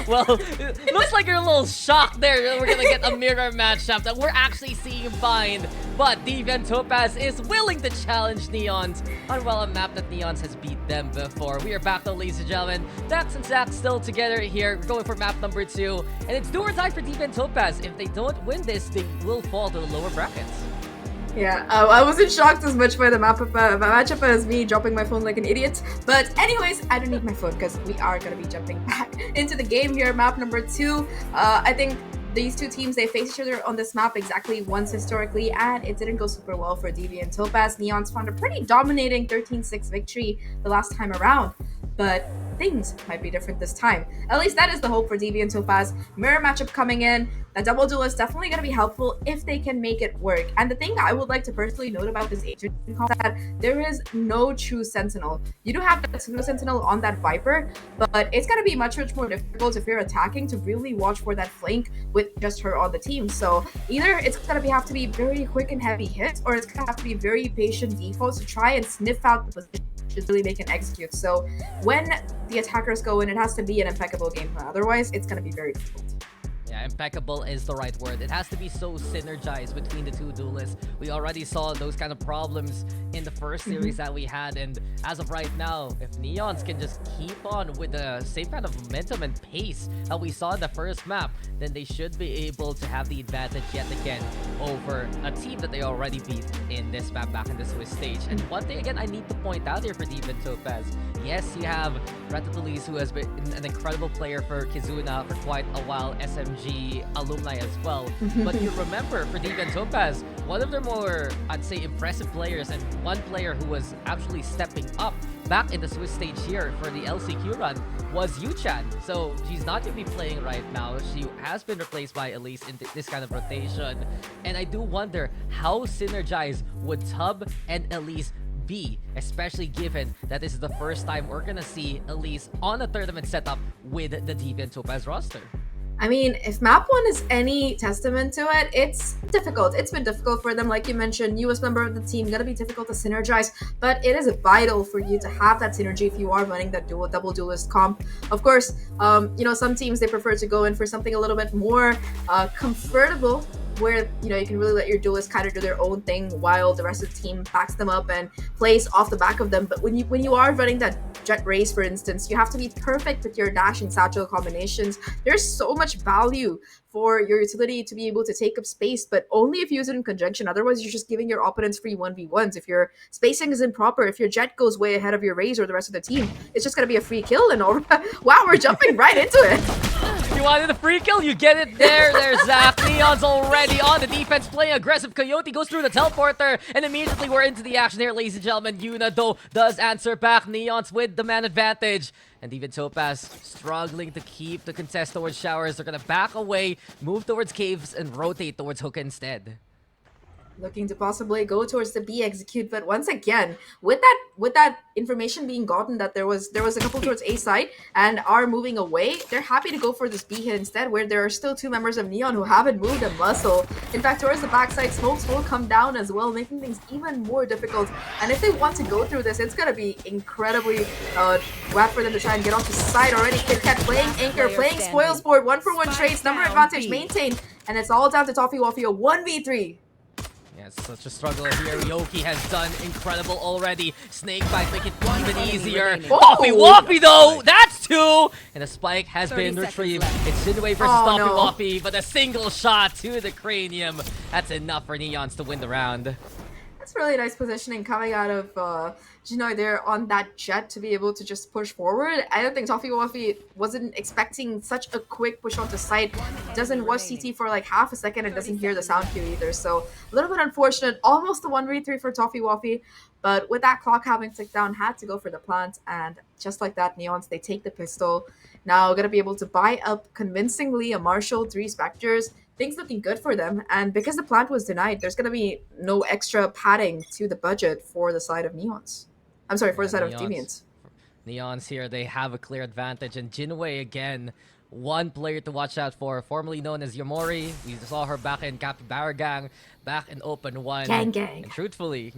Well, it looks like you're a little shocked there that we're gonna get a mirror matchup that we're actually seeing Bind, but Deviant Topaz is willing to challenge NEONS on, well, a map that NEONS has beat them before. We are back though, ladies and gentlemen. Dax and Zach still together here. We're going for map number 2, and it's do or die for Deviant Topaz. If they don't win this, they will fall to the lower brackets. Yeah, I wasn't shocked as much by the matchup as me dropping my phone like an idiot. But anyways, I don't need my phone because we are going to be jumping back into the game here. Map number 2. I think these two teams, they faced each other on this map exactly once historically, and it didn't go super well for Deviant Topaz. NEONS found a pretty dominating 13-6 victory the last time around, but things might be different this time. At least that is the hope for Deviant Topaz. Mirror matchup coming in. That double duel is definitely going to be helpful if they can make it work. And the thing I would like to personally note about this agent comp is that there is no true sentinel. You do have that single sentinel on that Viper, but it's going to be much more difficult if you're attacking to really watch for that flank with just her on the team. So either it's going to have to be very quick and heavy hits, or it's going to have to be very patient defaults to try and sniff out the position to really make and execute. So when the attackers go in, it has to be an impeccable game plan. Otherwise, it's going to be very difficult. Yeah, impeccable is the right word. It has to be so synergized between the two duelists. We already saw those kind of problems in the first series that we had, and as of right now, if Neons can just keep on with the same kind of momentum and pace that we saw in the first map, then they should be able to have the advantage yet again over a team that they already beat in this map back in the Swiss stage. And one thing again I need to point out here for Deviant Topaz, yes, you have Ratatouille, who has been an incredible player for Kizuna for quite a while, SMG alumni as well. But you remember, for Deviant Topaz, one of their more, I'd say, impressive players, and one player who was actually stepping up back in the Swiss stage here for the LCQ run was Yu-chan. So she's not going to be playing right now. She has been replaced by Elise in this kind of rotation. And I do wonder how synergized would Tub and Elise be, especially given that this is the first time we're gonna see Elise on a tournament setup with the Deviant Topaz roster. I mean, if map 1 is any testament to it, it's difficult. It's been difficult for them. Like you mentioned, newest member of the team, gonna be difficult to synergize, but it is vital for you to have that synergy if you are running that double duelist comp. Of course, you know, some teams, they prefer to go in for something a little bit more comfortable, where, you know, you can really let your duelists kind of do their own thing while the rest of the team backs them up and plays off the back of them. But when you are running that jet race, for instance, you have to be perfect with your dash and satchel combinations. There's so much value for your utility to be able to take up space, but only if you use it in conjunction. Otherwise, you're just giving your opponents free 1v1s. If your spacing is improper, if your jet goes way ahead of your Raze or the rest of the team, it's just going to be a free kill. And wow, we're jumping right into it. You wanted a free kill? You get it there. There's Zach. Neon's already on the defense, playing aggressive. Coyote goes through the teleporter, and immediately we're into the action here, ladies and gentlemen. Yuna, though, does answer back. Neon's with the man advantage. And even Topaz struggling to keep the contest towards showers. They're going to back away, move towards caves, and rotate towards Hookah instead. Looking to possibly go towards the B execute, but once again, with that information being gotten that there was a couple towards A side and are moving away, they're happy to go for this B hit instead, where there are still two members of Neon who haven't moved a muscle. In fact, towards the backside, smokes will come down as well, making things even more difficult. And if they want to go through this, it's gonna be incredibly wet for them to try and get off the side already. KitKat playing anchor, playing spoils board, 1-for-1 trades, number advantage maintained, and it's all down to Toffee Waffy, a 1v3. Yeah, such a struggle here. Yoki has done incredible already. Snakebite make it even easier. Toffee Waffy though, that's two! And a spike has been retrieved. It's Jinwei versus Toffee Waffy, but a single shot to the cranium. That's enough for Neons to win the round. That's really nice positioning coming out of Jinoi there on that jet to be able to just push forward. I don't think Toffee Waffy wasn't expecting such a quick push onto site. Doesn't watch CT for like half a second and doesn't hear the sound cue either. So a little bit unfortunate. Almost a 1v3 for Toffee Waffy. But with that clock having ticked down, had to go for the plant. And just like that, Neons, they take the pistol. Now going to be able to buy up convincingly a Marshall, 3 Spectres. Things looking good for them, and because the plant was denied, there's going to be no extra padding to the budget for the side of Neons. I'm sorry, for the side of Deviant. Neons here, they have a clear advantage, and Jinwei again, one player to watch out for, formerly known as Yomori. We saw her back in Capybara Gang, back in Open 1. Gang. And truthfully,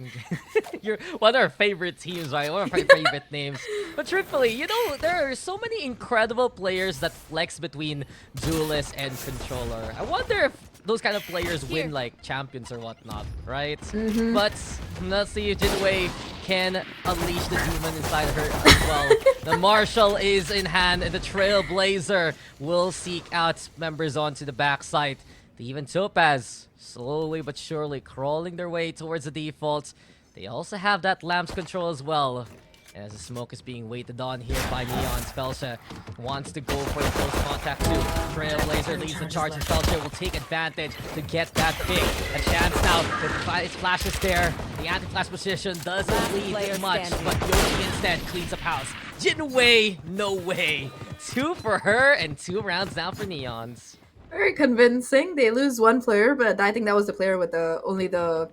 you're one of our favorite teams, right? One of our favorite names. But truthfully, you know, there are so many incredible players that flex between Duelist and Controller. I wonder if those kind of players win like champions or whatnot, right? But let's see if Jinwei can unleash the demon inside of her as well. The Marshall is in hand, and the Trailblazer will seek out members onto the backside. Even Topaz slowly but surely crawling their way towards the default. They also have that lamps control as well. As the smoke is being waited on here by Neons, Felcia wants to go for the close contact too. Trailblazer leads the charge, and Felcia will take advantage to get that pick. A chance now. The flash is there. The anti-flash position doesn't lead much, but Yoki instead cleans up house. Jinwei, no way. 2 for her and 2 rounds now for Neons. Very convincing. They lose one player, but I think that was the player with only the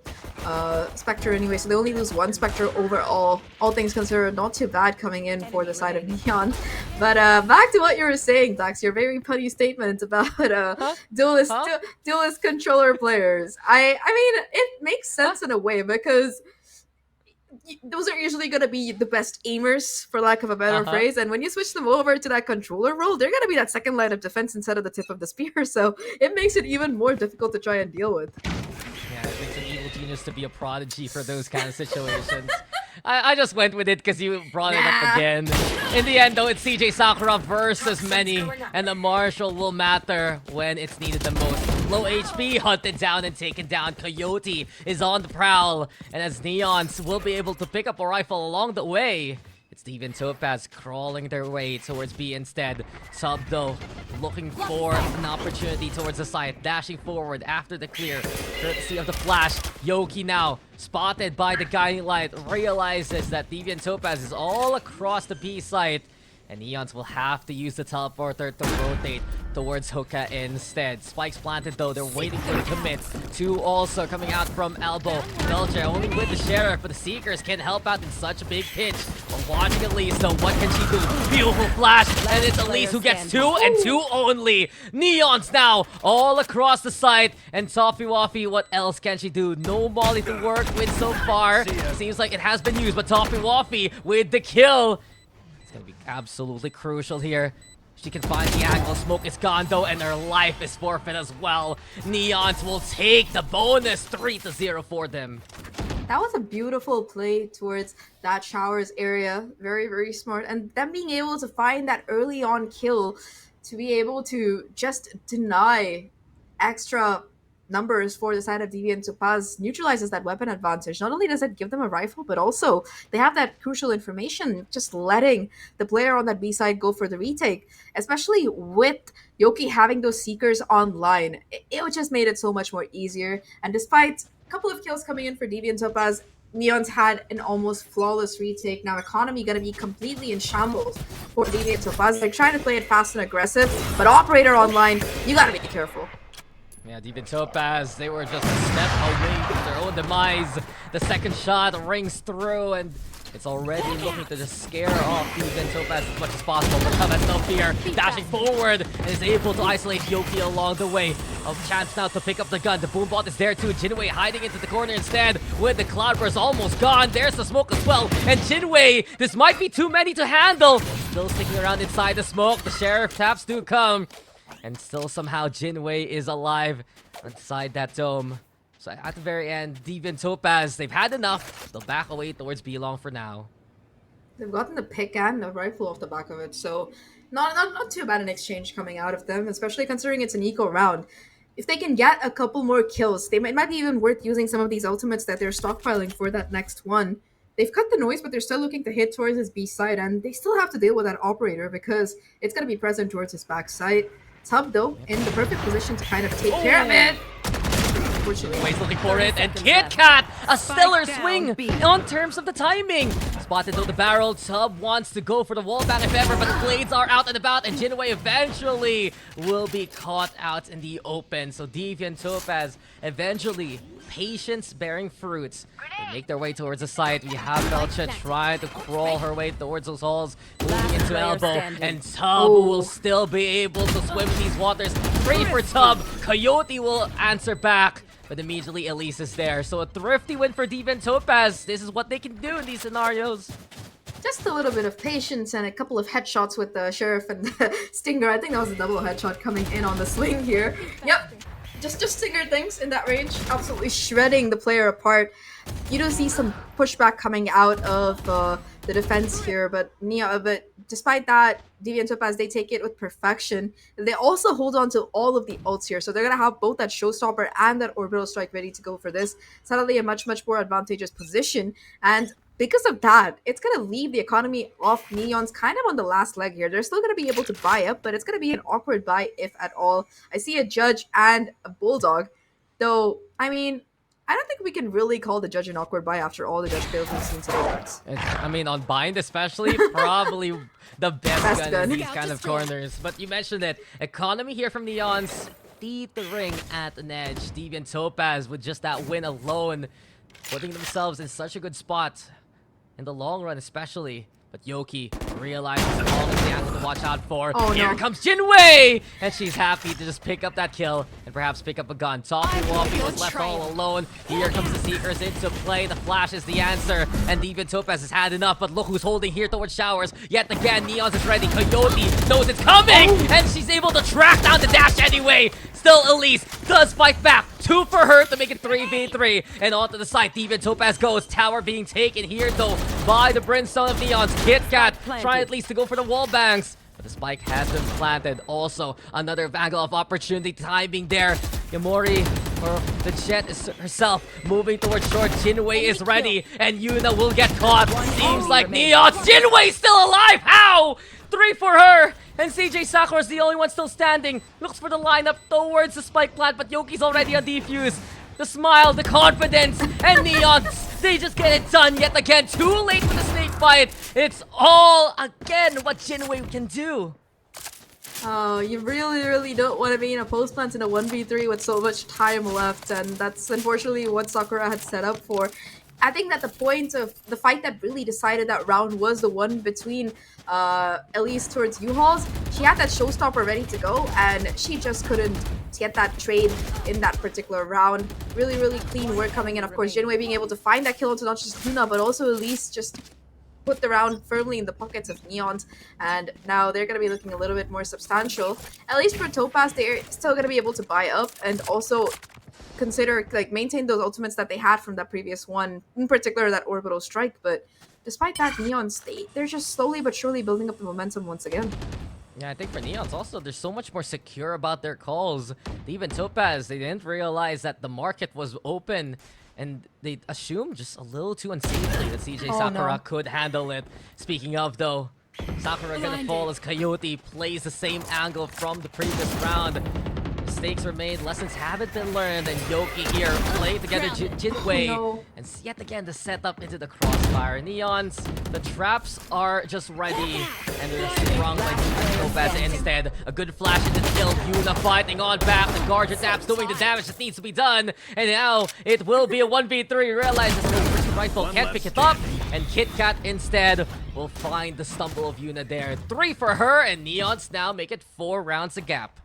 Spectre anyway, so they only lose 1 Spectre overall. All things considered, not too bad coming in for the side of Neon. But back to what you were saying, Dax, your very punny statement about duelist controller players. I mean, it makes sense in a way, because those are usually going to be the best aimers, for lack of a better phrase. And when you switch them over to that controller role, they're going to be that second line of defense instead of the tip of the spear. So it makes it even more difficult to try and deal with. Yeah, it takes an evil genius to be a prodigy for those kind of situations. I just went with it because you brought it up again. In the end, though, it's CJ Sakura versus Many, and the Marshall will matter when it's needed the most. Low HP, hunted down and taken down. Coyote is on the prowl, and as Neons will be able to pick up a rifle along the way, it's Deviant Topaz crawling their way towards B instead. Sub, though, looking for an opportunity towards the site, dashing forward after the clear, courtesy of the flash. Yoki now spotted by the guiding light, realizes that Deviant Topaz is all across the B site, and Neons will have to use the teleporter to rotate towards Hoka instead. Spikes planted though, they're waiting for the commit. Two also coming out from elbow. Belcher only with the Sheriff, but the Seekers can help out in such a big pinch. We're watching Elise though, what can she do? Beautiful flash, and it's Elise who gets two and two only. Neons now all across the site, and Toffee Waffy, what else can she do? No Molly to work with so far. Seems like it has been used, but Toffee Waffy with the kill. It's gonna be absolutely crucial here. She can find the angle. Smoke is gone though, and her life is forfeit as well. Neons will take the bonus 3-0 for them. That was a beautiful play towards that showers area. Very, very smart. And them being able to find that early on kill to be able to just deny extra numbers for the side of Deviant Topaz neutralizes that weapon advantage. Not only does it give them a rifle, but also they have that crucial information, just letting the player on that B side go for the retake, especially with Yoki having those Seekers online. It just made it so much more easier. And despite a couple of kills coming in for Deviant Topaz, Neon's had an almost flawless retake. Now economy gonna be completely in shambles for Deviant Topaz. They're trying to play it fast and aggressive, but Operator online, you gotta be careful. Yeah, Deviant Topaz, they were just a step away from their own demise. The second shot rings through, and it's already looking to just scare off Deviant Topaz as much as possible. But Tub has no fear, dashing forward, and is able to isolate Yoki along the way. A chance now to pick up the gun. The Boombot is there too. Jinwei hiding into the corner instead, with the Cloudburst almost gone. There's the smoke as well, and Jinwei, this might be too many to handle. Still sticking around inside the smoke. The Sheriff taps do come. And still somehow Jinwei is alive inside that dome. So at the very end, Deviant Topaz, they've had enough. They'll back away towards B-Long for now. They've gotten the pick and the rifle off the back of it, so not too bad an exchange coming out of them, especially considering it's an eco round. If they can get a couple more kills, it might be even worth using some of these ultimates that they're stockpiling for that next one. They've cut the noise, but they're still looking to hit towards his B side, and they still have to deal with that Operator because it's going to be present towards his back side. Tub, though, in the perfect position to kind of take care of it. Wade's looking for it, and Kit Kat, a stellar swing on terms of the timing. Spotted though the barrel, Tub wants to go for the wall ban if ever, but the blades are out and about, and Jinwei eventually will be caught out in the open. So Deviant Topaz eventually, patience bearing fruits. They make their way towards the site. We have Belcha trying to crawl her way towards those halls, moving into elbow, and Tub will still be able to swim in these waters. Pray for Tub. Coyote will answer back, but immediately Elise is there. So a thrifty win for Deviant Topaz. This is what they can do in these scenarios. Just a little bit of patience and a couple of headshots with the Sheriff and the Stinger. I think that was a double headshot coming in on the swing here. Yep. Just Stinger things in that range, absolutely shredding the player apart. You do see some pushback coming out of the defense here, but despite that, Deviant Topaz, they take it with perfection. They also hold on to all of the ults here, so they're gonna have both that Showstopper and that Orbital Strike ready to go for this. Suddenly a much more advantageous position, and because of that, it's going to leave the economy of Neons kind of on the last leg here. They're still going to be able to buy up, but it's going to be an awkward buy, if at all. I see a Judge and a Bulldog, though, I mean, I don't think we can really call the Judge an awkward buy after all the Judge kills we've seen today. I mean, on Bind especially, probably the best gun in these kind of corners. But you mentioned it. Economy here from Neons, teetering at an edge. Deviant Topaz with just that win alone, putting themselves in such a good spot. In the long run especially. But But Yoki realizes all of the angle to watch out for. Oh, Here no. comes Jinwei! And she's happy to just pick up that kill and perhaps pick up a gun. Toffee Woffy was left all alone. Here comes the Seekers into play. The flash is the answer. And Deviant Topaz has had enough, but look who's holding here towards Showers. Yet again, Neons is ready. Coyote knows it's coming! And she's able to track down the dash anyway! Still, Elise does fight back. 2 for her to make it 3v3. And onto the side, Deviant Topaz goes. Tower being taken here, though, by the Brimstone of Neons. KitKat trying at least to go for the wall bangs. But the spike has been planted. Also, another angle of opportunity timing there. Yamori, or the Jet is herself, moving towards short. Jinwei is ready, and Yuna will get caught. Seems like Neons. Jinwei still alive! How? 3 for her! And CJ Sakura is the only one still standing. Looks for the lineup towards the spike plant, but Yoki's already on defuse. The smile, the confidence, and Neons, they just get it done yet again. Too late for the snake fight. It's all, again, what Jinwei can do. Oh, you really don't want to be in a post plant in a 1v3 with so much time left, and that's unfortunately what Sakura had set up for. I think that the point of the fight that really decided that round was the one between Elise towards U-Hauls. She had that showstopper ready to go, and she just couldn't get that trade in that particular round. Really clean work coming in. Of course, Jinwei being able to find that kill onto not just Yuna, but also Elise just put the round firmly in the pockets of Neons, and now they're going to be looking a little bit more substantial. At least for Topaz, they're still going to be able to buy up and also consider, like, maintain those ultimates that they had from that previous one, in particular that orbital strike. But despite that, Neons, they're just slowly but surely building up the momentum once again. Yeah, I think for Neons also, they're so much more secure about their calls. Even Topaz, they didn't realize that the market was open, and they assumed just a little too unsafely that CJ Sakura could handle it. Speaking of, though, Sakura gonna fall as Coyote plays the same angle from the previous round. Mistakes were made, lessons haven't been learned, and Yoki here play together Jinwei. And yet again, the setup into the crossfire. Neons, the traps are just ready, and they're sprung by Topaz instead. A good flash into the kill. Yuna fighting on back. The Guardian Tap's doing the damage that needs to be done. And now it will be a 1v3. Realizes the rifle can't pick it up, and KitKat instead will find the stumble of Yuna there. 3 for her, and Neons now make it 4 rounds a gap.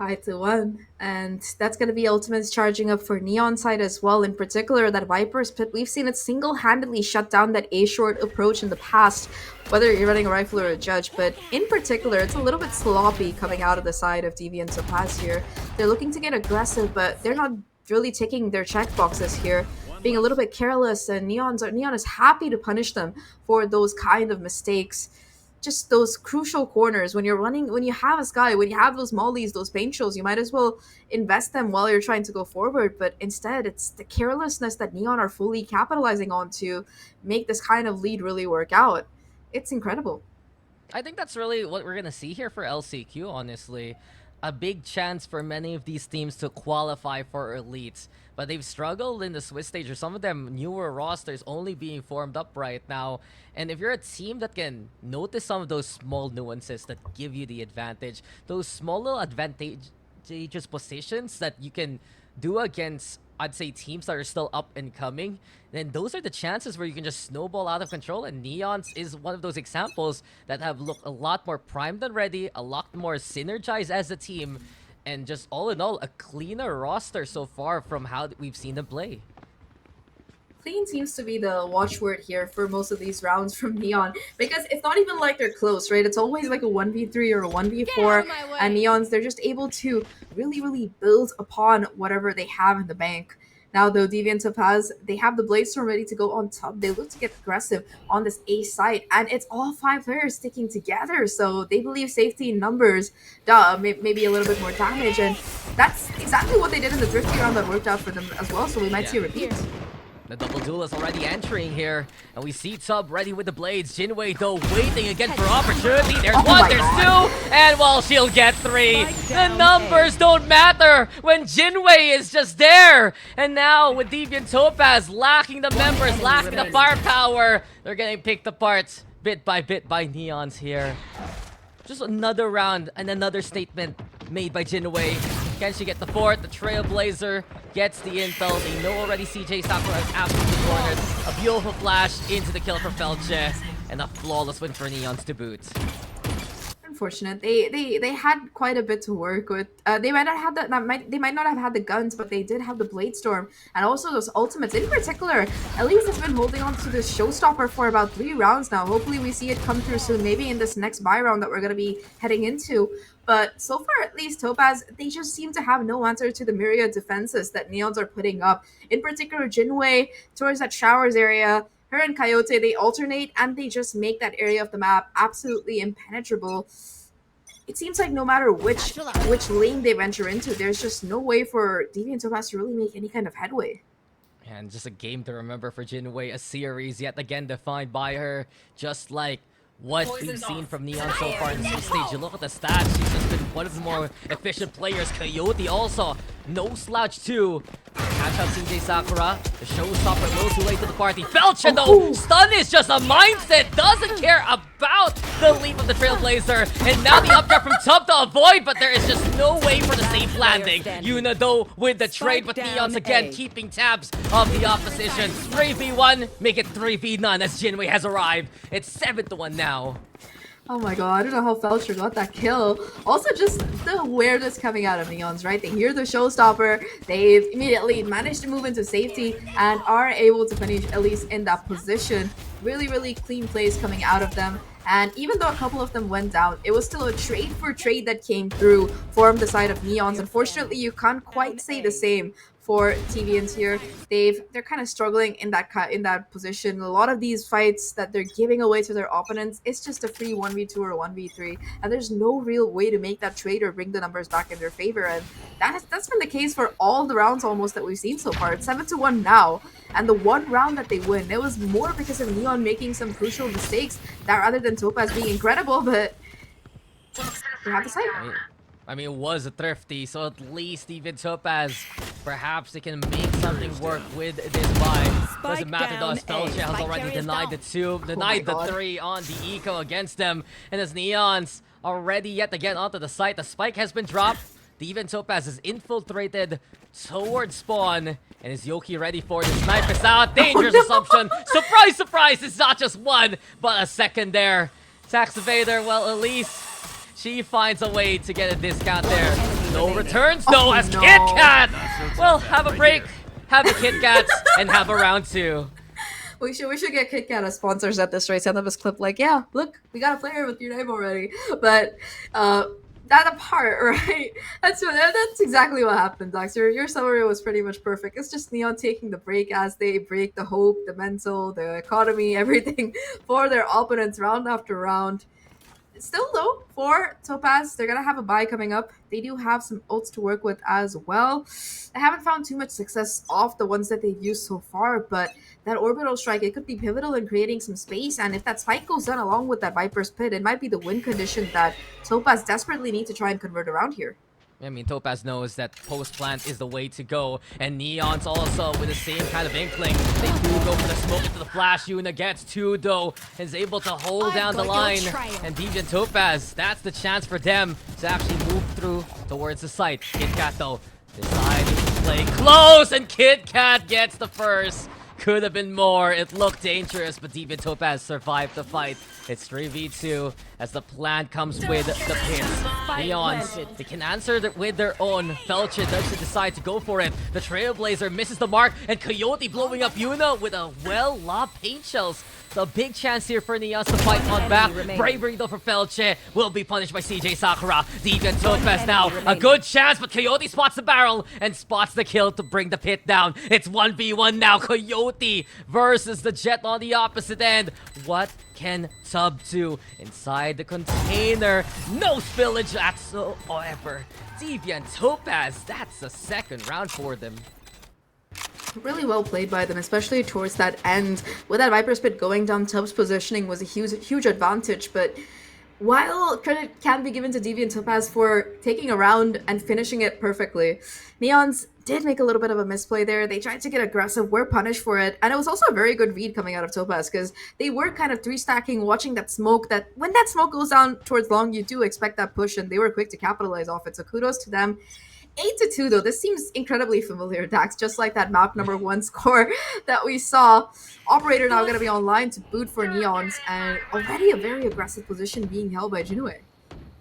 5-1, and that's going to be ultimates charging up for Neon side as well. In particular, that Viper's Pit, we've seen it single-handedly shut down that A-short approach in the past, whether you're running a rifle or a judge. But in particular, it's a little bit sloppy coming out of the side of Deviant Topaz here. They're looking to get aggressive, but they're not really taking their checkboxes here, being a little bit careless, and Neon is happy to punish them for those kind of mistakes. Just those crucial corners when you're running, when you have a Sky, when you have those mollies, those paint shows, you might as well invest them while you're trying to go forward. But instead, it's the carelessness that Neon are fully capitalizing on to make this kind of lead really work out. It's incredible. I think that's really what we're going to see here for LCQ, honestly. A big chance for many of these teams to qualify for elites, but they've struggled in the Swiss stage, or some of them newer rosters only being formed up right now. And if you're a team that can notice some of those small nuances that give you the advantage, those small little advantageous positions that you can do against, I'd say, teams that are still up and coming, then those are the chances where you can just snowball out of control. And Neons is one of those examples that have looked a lot more primed and ready, a lot more synergized as a team, and just all in all, a cleaner roster so far from how we've seen them play. Clean seems to be the watchword here for most of these rounds from Neon, because it's not even like they're close, right? It's always like a 1v3 or a 1v4, and Neons, they're just able to really build upon whatever they have in the bank. Now, though, Deviant Topaz, they have the Bladestorm ready to go on top. They look to get aggressive on this A site, and it's all 5 players sticking together, so they believe safety in numbers, maybe a little bit more damage, and that's exactly what they did in the Drifty round that worked out for them as well, so we might see a repeat. The double duel is already entering here, and we see Tub ready with the blades. Jinwei, though, waiting again for opportunity. There's one, there's 2, and well, she'll get 3. The numbers don't matter when Jinwei is just there. And now, with Deviant Topaz lacking the members, lacking the firepower, they're getting picked apart bit by Neons here. Just another round and another statement made by Jinwei. Can she get the 4th? The Trailblazer gets the intel. They know already CJ Sakura is absolutely cornered. A beautiful flash into the kill for Felche. and a flawless win for Neons to boot. Unfortunate. They had quite a bit to work with. They might not have they might not have had the guns, but they did have the Blade Storm and also those ultimates. In particular, Elise has been holding on to this showstopper for about 3 rounds now. Hopefully we see it come through soon, maybe in this next buy round that we're gonna be heading into. But so far, at least, Topaz, they just seem to have no answer to the myriad defenses that Neons are putting up. In particular, Jinwei towards that showers area, her and Coyote, they alternate and they just make that area of the map absolutely impenetrable. It seems like no matter which lane they venture into, there's just no way for Deviant Topaz to really make any kind of headway. And just a game to remember for Jinwei, a series yet again defined by her, just like what we've seen from Neon so far in this stage. You look at the stats, she's just been one of the more efficient players. Coyote also, no slouch too. Catch up CJ Sakura, the showstopper a little too late to the party. Felcha though, stun is just a mindset, doesn't care about the leap of the Trailblazer. And now the updraft from Tub to avoid, but there is just no way for the safe landing. Yuna though with the trade, but Neons again keeping tabs of the opposition. 3v1, make it 3v none as Jinwei has arrived. It's 7-1 now. Oh my god, I don't know how Felcher got that kill. Also, just the awareness coming out of Neons, right? They hear the showstopper, they've immediately managed to move into safety and are able to finish at least in that position. Really, really clean plays coming out of them. And even though a couple of them went down, it was still a trade for trade that came through from the side of Neons. Unfortunately, you can't quite say the same for Deviant here. They're kind of struggling in that position. A lot of these fights that they're giving away to their opponents, it's just a free 1v2 or 1v3, and there's no real way to make that trade or bring the numbers back in their favor. And that's been the case for all the rounds almost that we've seen so far. It's 7-1 now, and the one round that they win, it was more because of Neon making some crucial mistakes that rather than Topaz being incredible, but they have the site. I mean, it was a thrifty, so at least even Topaz, perhaps they can make something work with this buy. Doesn't matter though, as Felcha has already denied the 2, denied the 3 on the eco against them. And as Neons already yet again onto the site, the spike has been dropped. Deviant Topaz is infiltrated towards spawn. And is Yoki ready for the sniper's out? Dangerous assumption. Surprise, surprise, it's not just one, but a second there. Tax evader, well, at least she finds a way to get a discount there. No returns though, as Kit Kat! Well, have a break, have the Kit Kats, and have a round 2. We should get Kit Kat as sponsors at this rate. Send them this clip like, yeah, look, we got a player with your name already. But that apart, right? That's exactly what happened, Docs. Your summary was pretty much perfect. It's just Neon taking the break as they break the hope, the mental, the economy, everything for their opponents round after round. Still though, for Topaz, they're gonna have a buy coming up. They do have some ults to work with as well. I haven't found too much success off the ones that they've used so far, but that orbital strike, it could be pivotal in creating some space, and if that spike goes down along with that Viper's Pit, it might be the win condition that Topaz desperately need to try and convert around here. I mean, Topaz knows that post-plant is the way to go, and Neons also with the same kind of inkling. They do go for the smoke into the flash. Yuna gets 2 though, is able to hold down the line, and Deviant Topaz, that's the chance for them to actually move through towards the site. Kit Kat though, deciding to play close, and Kit Kat gets the first. Could have been more. It looked dangerous, but Deviant Topaz survived the fight. It's 3v2 as the plant comes with the pit. Neons, they can answer with their own. Felcha does decide to go for it. The Trailblazer misses the mark, and Coyote blowing up Yuna with a well-lobbed paint shells. So a big chance here for Neons to fight on back. Bravery though for Felcha will be punished by CJ Sakura. Deviant Topaz now, a good chance, but Coyote spots the barrel and spots the kill to bring the pit down. It's 1v1 now. Coyote versus the Jet on the opposite end. What can Tub do inside the container? No spillage whatsoever. Deviant Topaz, that's the second round for them. Really well played by them, especially towards that end. With that Viper's Pit going down, Tub's positioning was a huge advantage, but while credit can be given to Deviant Topaz for taking a round and finishing it perfectly, Neons did make a little bit of a misplay there. They tried to get aggressive, were punished for it, and it was also a very good read coming out of Topaz because they were kind of 3-stacking, watching that smoke. That when that smoke goes down towards long, you do expect that push, and they were quick to capitalize off it, so kudos to them. 8-2 though. This seems incredibly familiar, Dax, just like that map number 1 score that we saw. Operator now going to be online to boot for Neons, and already a very aggressive position being held by Jinwei.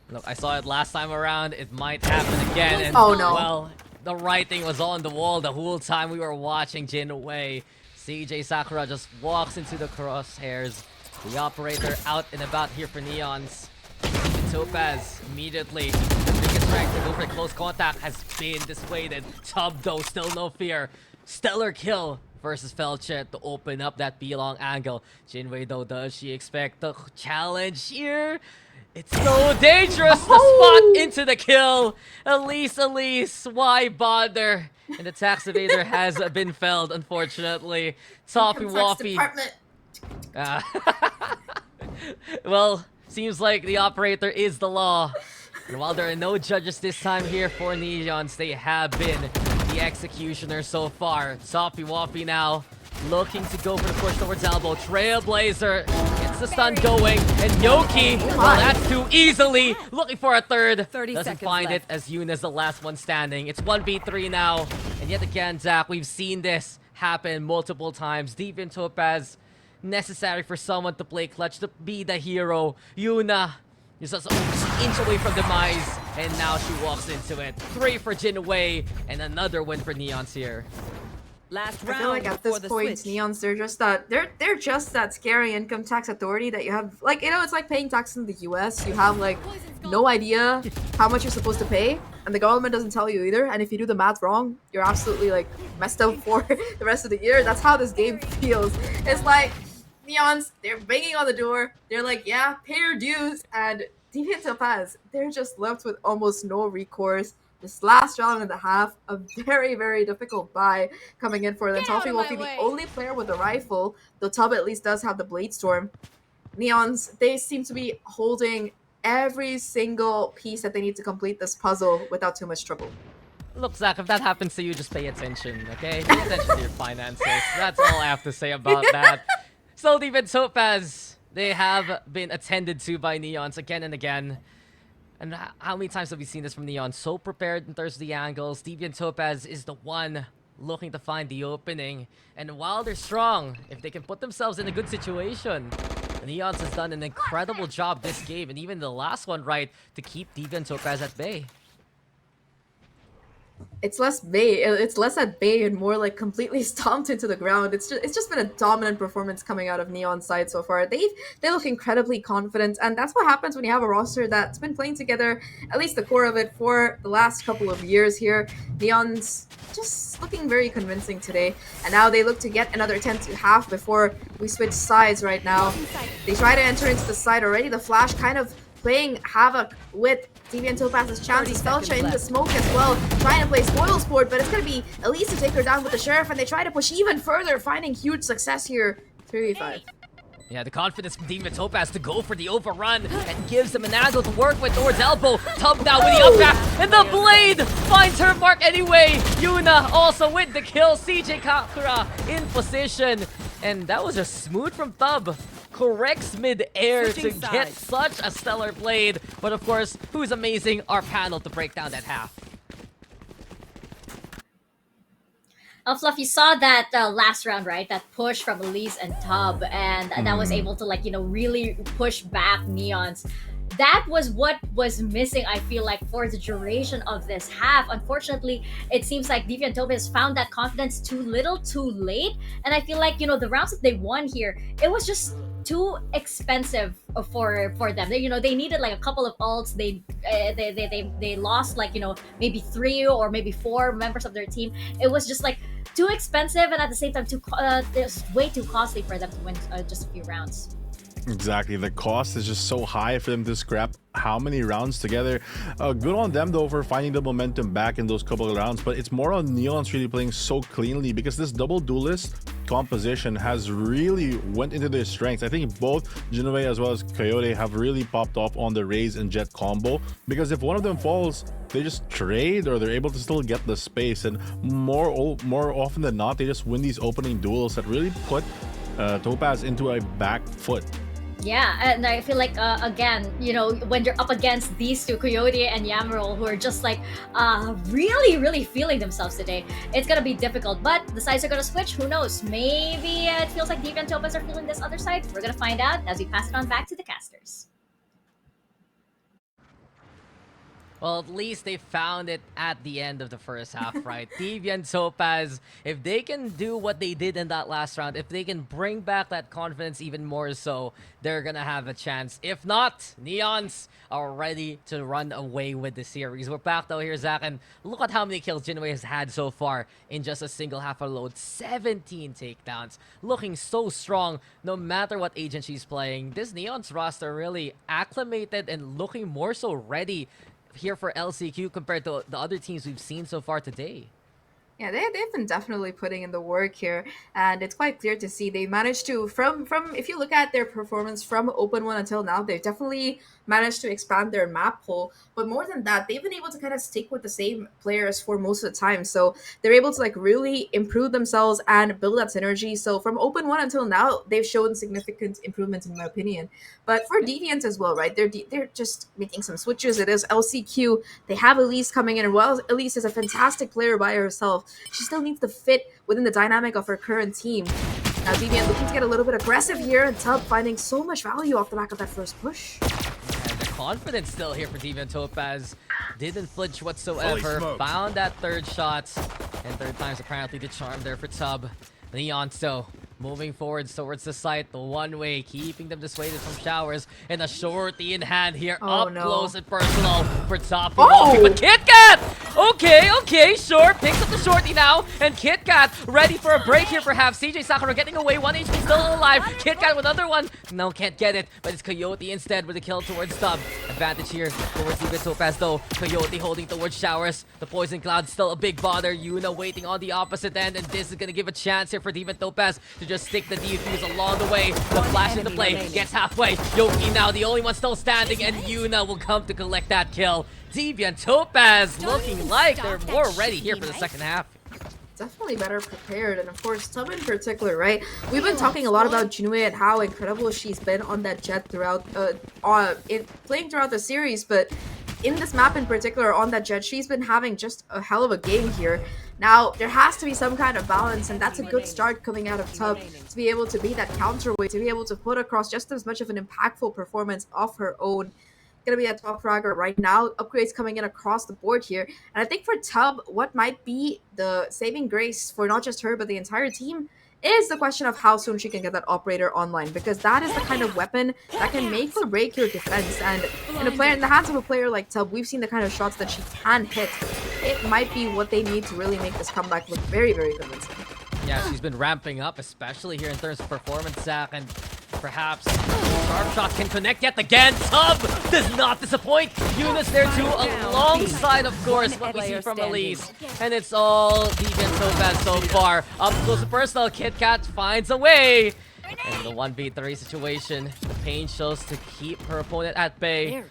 Look, I saw it last time around. It might happen again. And, oh no. Well, the writing was on the wall the whole time we were watching Jinwei. CJ Sakura just walks into the crosshairs. The operator out and about here for Neons. And Topaz immediately, the biggest strength to go for close contact has been dissuaded. Tub though, still no fear. Stellar kill versus Felchet to open up that B-long angle. Jinwei though, does she expect the challenge here? It's so dangerous! The spot into the kill! Elise, why bother? And the tax evader has been felled, unfortunately. Toffee Waffy. Well, seems like the operator is the law. And while there are no judges this time here for Neons, they have been the executioner so far. Toffee Waffy now looking to go for the push towards elbow. Trailblazer gets the stun going. And Yoki, well, that's too easily. Looking for a third. Doesn't find it as Yuna is the last one standing. It's 1v3 now. And yet again, Zach, we've seen this happen multiple times. Deviant Topaz, necessary for someone to play clutch, to be the hero. Yuna is just an inch away from demise. And now she walks into it. 3 for Jinwei. And another win for Neons here. Last round. I feel like at this point, Neons, they're just that scary income tax authority that you have, like, you know, it's like paying tax in the US. You have like no idea how much you're supposed to pay, and the government doesn't tell you either. And if you do the math wrong, you're absolutely like messed up for the rest of the year. That's how this game feels. It's like Neons, they're banging on the door. They're like, yeah, pay your dues, and Deviant Topaz, they're just left with almost no recourse. This last round and a half, a very, very difficult buy coming in for them. Toffee will be the only player with a rifle, though Tub at least does have the Blade Storm. Neons, they seem to be holding every single piece that they need to complete this puzzle without too much trouble. Look, Zach, if that happens to you, just pay attention, okay? Pay attention to your finances. That's all I have to say about that. So, Deviant Topaz, they have been attended to by Neons again and again. And how many times have we seen this from Neon? So prepared in terms of the angles. Deviant Topaz is the one looking to find the opening. And while they're strong, if they can put themselves in a good situation, Neons has done an incredible job this game, and even the last one, right, to keep Deviant Topaz at bay. It's less at bay and more like completely stomped into the ground. It's just been a dominant performance coming out of Neon's side so far. They look incredibly confident, and that's what happens when you have a roster that's been playing together, at least the core of it, for the last couple of years here. Neon's just looking very convincing today, and now they look to get another 10-2 before we switch sides right now. They try to enter into the side already. The flash kind of playing havoc with Deviant Topaz's chances. Felcha in the smoke as well, trying to play spoil sport, but it's going to be Elise to take her down with the Sheriff, and they try to push even further, finding huge success here. 3v5. Yeah, the confidence from Deviant Topaz to go for the overrun and gives them an angle to work with towards elbow. Tub now with the up back, and the blade finds her mark anyway. Yuna also with the kill. CJ Sakura in position, and that was just smooth from Tub. Corrects mid-air to get such a stellar blade. But of course, who's amazing? Our panel to break down that half. Fluff, you saw that last round, right? That push from Elise and Tub, and that was able to, like, you know, really push back Neons. That was what was missing, I feel like, for the duration of this half. Unfortunately, it seems like Deviant Topaz found that confidence too little, too late. And I feel like, you know, the rounds that they won here, it was just too expensive for them. They, you know, they needed like a couple of ults. They lost, like, you know, maybe 3 or maybe 4 members of their team. It was just like too expensive, and at the same time it's way too costly for them to win just a few rounds. Exactly. The cost is just so high for them to scrap how many rounds together. Good on them, though, for finding the momentum back in those couple of rounds, but it's more on Neons really playing so cleanly, because this double duelist composition has really went into their strengths. I think both Jinwei as well as Coyote have really popped off on the Raze and Jet combo, because if one of them falls, they just trade, or they're able to still get the space, and more often than not, they just win these opening duels that really put Topaz into a back foot. Yeah, and I feel like again, you know, when you're up against these two, Coyote and Yamarol, who are just like really, really feeling themselves today, it's gonna be difficult. But the sides are gonna switch. Who knows? Maybe it feels like Deviant and Topaz are feeling this other side. We're gonna find out as we pass it on back to the casters. Well, at least they found it at the end of the first half, right? Deviant, Topaz, if they can do what they did in that last round, if they can bring back that confidence even more so, they're gonna have a chance. If not, Neons are ready to run away with the series. We're back though here, Zach, and look at how many kills Jinwei has had so far in just a single half load. 17 takedowns. Looking so strong no matter what agent she's playing. This Neons roster really acclimated and looking more so ready here for LCQ compared to the other teams we've seen so far today. Yeah, they've been definitely putting in the work here, and it's quite clear to see they managed to from if you look at their performance from Open One until now, they've definitely managed to expand their map pool. But more than that, they've been able to kind of stick with the same players for most of the time, so they're able to like really improve themselves and build that synergy. So from Open One until now, they've shown significant improvements in my opinion. But for Deviant as well, right? They're just making some switches. It is LCQ. They have Elise coming in, and while Elise is a fantastic player by herself, she still needs to fit within the dynamic of her current team. Now Deviant looking to get a little bit aggressive here, and Tub finding so much value off the back of that first push. And the confidence still here for Deviant. Topaz didn't flinch whatsoever. Found that third shot, and third time's apparently the charm there for Tub. Neon still moving forwards towards the site, the one-way, keeping them dissuaded from showers, and a shorty in hand here, up close and personal for Top. But KitKat! Okay, sure, picks up the shorty now, and KitKat ready for a break here perhaps. CJ Sakura getting away, 1 HP still alive. KitKat with another one. No, can't get it, but it's Coyote instead with a kill towards Tub. Advantage here towards Deviant Topaz though. Coyote holding towards showers. The Poison Cloud still a big bother. Yuna waiting on the opposite end, and this is gonna give a chance here for Deviant Topaz to just stick the defuse along the way. The flash into play, gets halfway. Yoki now the only one still standing, and Yuna will come to collect that kill. Deviant Topaz looking like they're more ready here for the second half. Definitely better prepared, and of course Tub in particular, right? We've been talking a lot about Junwei and how incredible she's been on that jet throughout playing throughout the series, but in this map in particular on that jet, she's been having just a hell of a game here. Now there has to be some kind of balance, and that's a good start coming out of Tub to be able to be that counterweight, to be able to put across just as much of an impactful performance of her own. Gonna be a top fragger right now. Upgrades coming in across the board here. And I think for Tub, what might be the saving grace for not just her but the entire team is the question of how soon she can get that operator online, because that is the kind of weapon that can make or break your defense. And in the hands of a player like Tub, we've seen the kind of shots that she can hit. It might be what they need to really make this comeback look very, very convincing. Yeah, she's been ramping up, especially here in terms of performance, Zach, and perhaps sharp shot can connect yet again. Tub does not disappoint. Yuna's there too, alongside, of course, what we see from Elise. And it's all Deviant Topaz so far. Up close to personal, KitKat finds a way. And the 1v3 situation, the pain shows to keep her opponent at bay.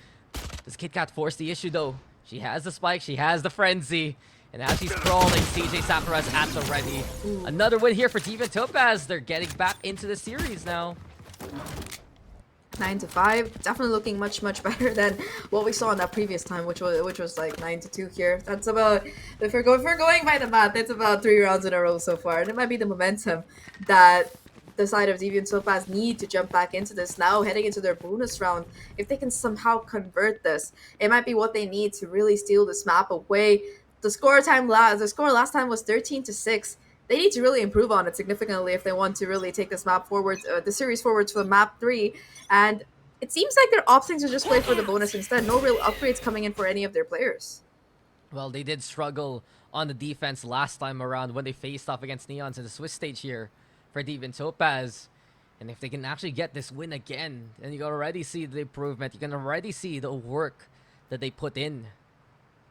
Does KitKat force the issue though? She has the spike, she has the frenzy. And as she's crawling, CJ Sakura's at the ready. Another win here for Deviant Topaz. They're getting back into the series now. 9-5, definitely looking much better than what we saw in that previous time, which was like 9-2 here. That's about, if we're going by the math, it's about 3 rounds in a row so far, and it might be the momentum that the side of Deviant Topaz need to jump back into this now, heading into their bonus round. If they can somehow convert this, it might be what they need to really steal this map away. The score last time was 13-6. They need to really improve on it significantly if they want to really take this map forward, the series forward to the map 3. And it seems like they're opting to just play for the bonus instead. No real upgrades coming in for any of their players. Well, they did struggle on the defense last time around when they faced off against Neons in the Swiss stage here for Deviant Topaz. And if they can actually get this win again, then you can already see the improvement. You can already see the work that they put in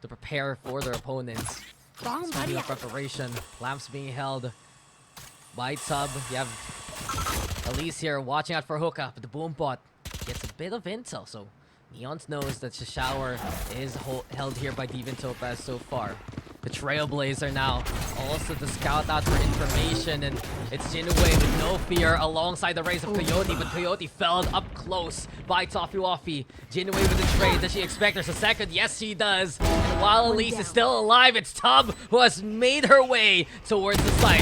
to prepare for their opponents. Speaking of preparation, lamps being held by Tub. You have Elise here watching out for hookup, but the boom bot gets a bit of intel, so Neons knows that the shower is held here by Deviant Topaz so far. the Trailblazer now. Also to scout out for information, and it's Jinwei with no fear alongside the race of Coyote, but Coyote felled up close by Toffee. Jinwei with the trade. Does she expect there's a second? Yes, she does. And while Elise is still alive, it's Tub who has made her way towards the site.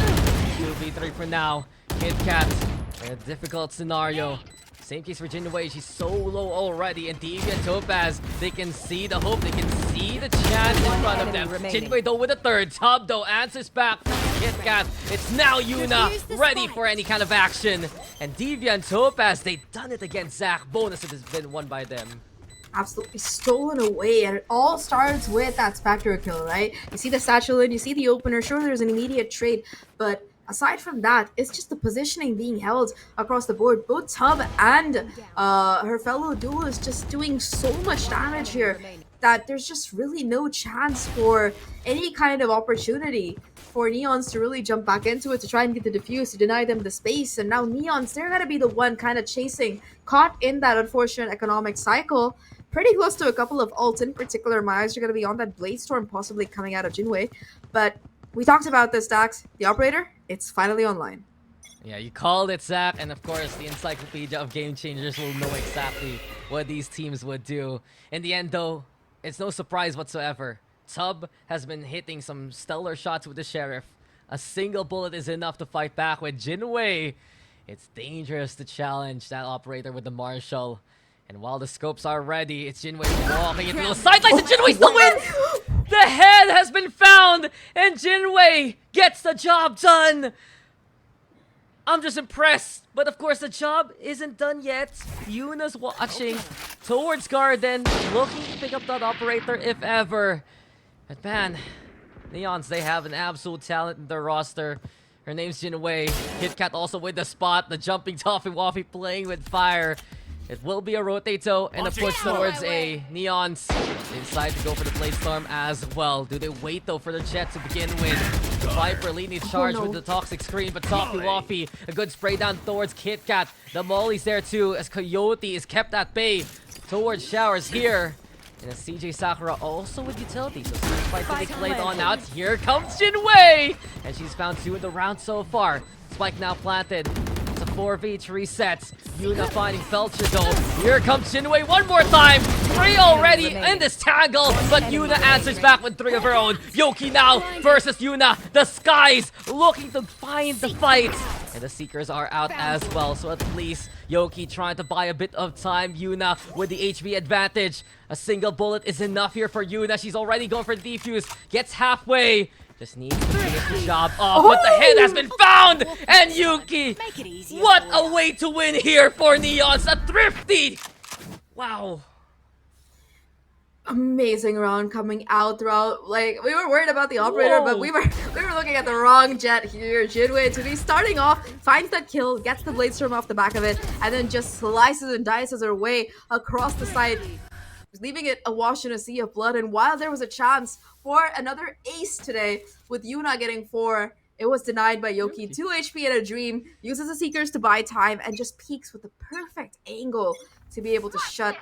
2v3 for now. KitKat in a difficult scenario. Same case for Jinwei, she's so low already, and Deviant Topaz, they can see the hope, they can see the chance in front of them. Jinwei though with a third, Tub though answers back. KitKat, it's now Yuna, ready for any kind of action. And Deviant Topaz, they've done it against Zach. Bonus has been won by them. Absolutely stolen away, and it all starts with that Spectre kill, right? You see the satchel in, you see the opener, sure there's an immediate trade, but aside from that, it's just the positioning being held across the board. Both Tub and her fellow duelist just doing so much damage here that there's just really no chance for any kind of opportunity for Neons to really jump back into it, to try and get the defuse, to deny them the space. And now Neons, they're going to be the one kind of chasing, caught in that unfortunate economic cycle. Pretty close to a couple of ults, in particular my eyes are going to be on that Blade Storm possibly coming out of Jinwei. But we talked about this, Dax. The operator, it's finally online. Yeah, you called it, Zach, and of course the encyclopedia of game changers will know exactly what these teams would do. In the end though, it's no surprise whatsoever. Tub has been hitting some stellar shots with the Sheriff. A single bullet is enough to fight back with Jinwei. It's dangerous to challenge that operator with the Marshall. And while the scopes are ready, it's Jinwei walking into those sidelines, and Jinwei still wins! The head has been found, and Jinwei gets the job done! I'm just impressed, but of course the job isn't done yet. Yuna's watching towards Garden, looking to pick up that operator if ever. But man, Neons, they have an absolute talent in their roster. Her name's Jinwei. KitKat also with the spot, the jumping Toffee playing with fire. It will be a rotato and a push towards a Neons. They decide to go for the Blade Storm as well. Do they wait though for the Jet to begin with? Viper leading charge with the Toxic Screen, but Toffee, a good spray down towards KitKat. The Molly's there too as Coyote is kept at bay towards Showers here. And a CJ Sakura also with utility. So Spike getting played on out. Here comes Jinwei! And she's found 2 in the round so far. Spike now planted. It's a 4v to reset. Yuna finding Felcher though. Here comes Jinwei one more time. 3 already in this tangle, but Yuna answers back with 3 of her own. Yoki now versus Yuna. The Skies looking to find the fight. And the Seekers are out as well, so at least Yoki trying to buy a bit of time. Yuna with the HV advantage. A single bullet is enough here for Yuna. She's already going for the defuse. Gets halfway. Just needs to finish the job off, but the head has been found! And Yuki, what a way to win here for Neons! A thrifty! Wow. Amazing round coming out throughout. Like, we were worried about the operator, but we were looking at the wrong Jet here. Jinwei to be starting off, finds that kill, gets the Blade Storm off the back of it, and then just slices and dices her way across the side, leaving it awash in a sea of blood. And while there was a chance for another ace today, with Yuna getting 4, it was denied by Yoki. 2 HP and a Dream, uses the Seekers to buy time, and just peeks with the perfect angle to be able to shut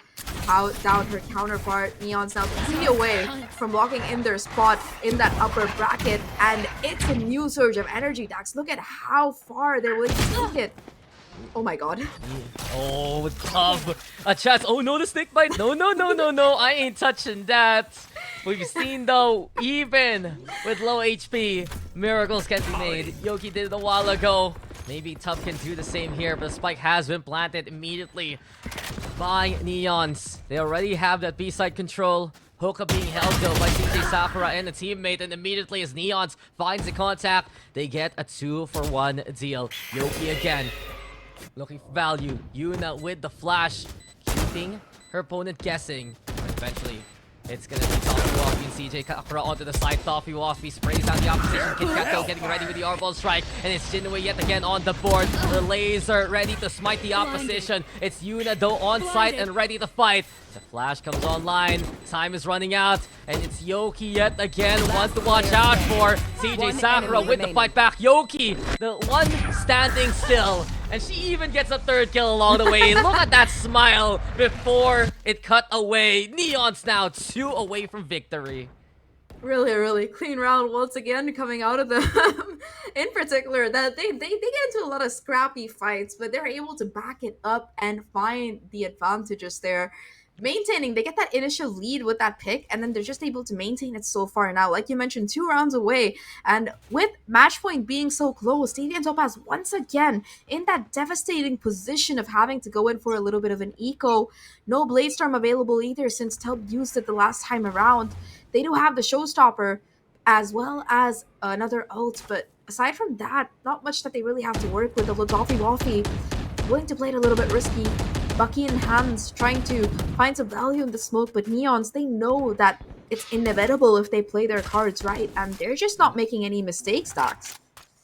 down her counterpart. Neon's now 3 away from locking in their spot in that upper bracket, and it's a new surge of energy. Dax, look at how far they're willing to take it. Oh my god. Oh, tough. A chance. Oh no, the snake bite. No, I ain't touching that. We've seen though, even with low HP, miracles can be made. Yoki did it a while ago. Maybe Tough can do the same here, but the spike has been planted immediately by Neons. They already have that B-side control. Hoka being held though by CJ Sakura and a teammate, and immediately as Neons finds the contact, they get a 2-for-1 deal. Yoki again, looking for value. Yuna with the flash, keeping her opponent guessing. But eventually, it's gonna be Toffee and CJ Sakura onto the side. Toffee sprays out the opposition. KitKat though getting ready with the R-Ball strike. And it's Jinwei yet again on the board. The laser ready to smite the opposition. It's Yuna though on site and ready to fight. The flash comes online. Time is running out. And it's Yoki yet again. One to watch out for. CJ Sakura with the fight back. Yoki, the one standing still. And she even gets a 3rd kill along the way. Look at that smile before it cut away. Neon's now 2 away from victory. Really clean round once again coming out of them. In particular, that they get into a lot of scrappy fights, but they're able to back it up and find the advantages there. Maintaining, they get that initial lead with that pick, and then they're just able to maintain it so far now. Like you mentioned, 2 rounds away, and with match point being so close, Deviant Topaz once again in that devastating position of having to go in for a little bit of an eco. No Blade Storm available either since Tub used it the last time around. They do have the Showstopper as well as another ult, but aside from that, not much that they really have to work with. Although Doffy Waffy willing to play it a little bit risky. Bucky and Hans trying to find some value in the smoke, but Neons, they know that it's inevitable if they play their cards right, and they're just not making any mistakes, Dax.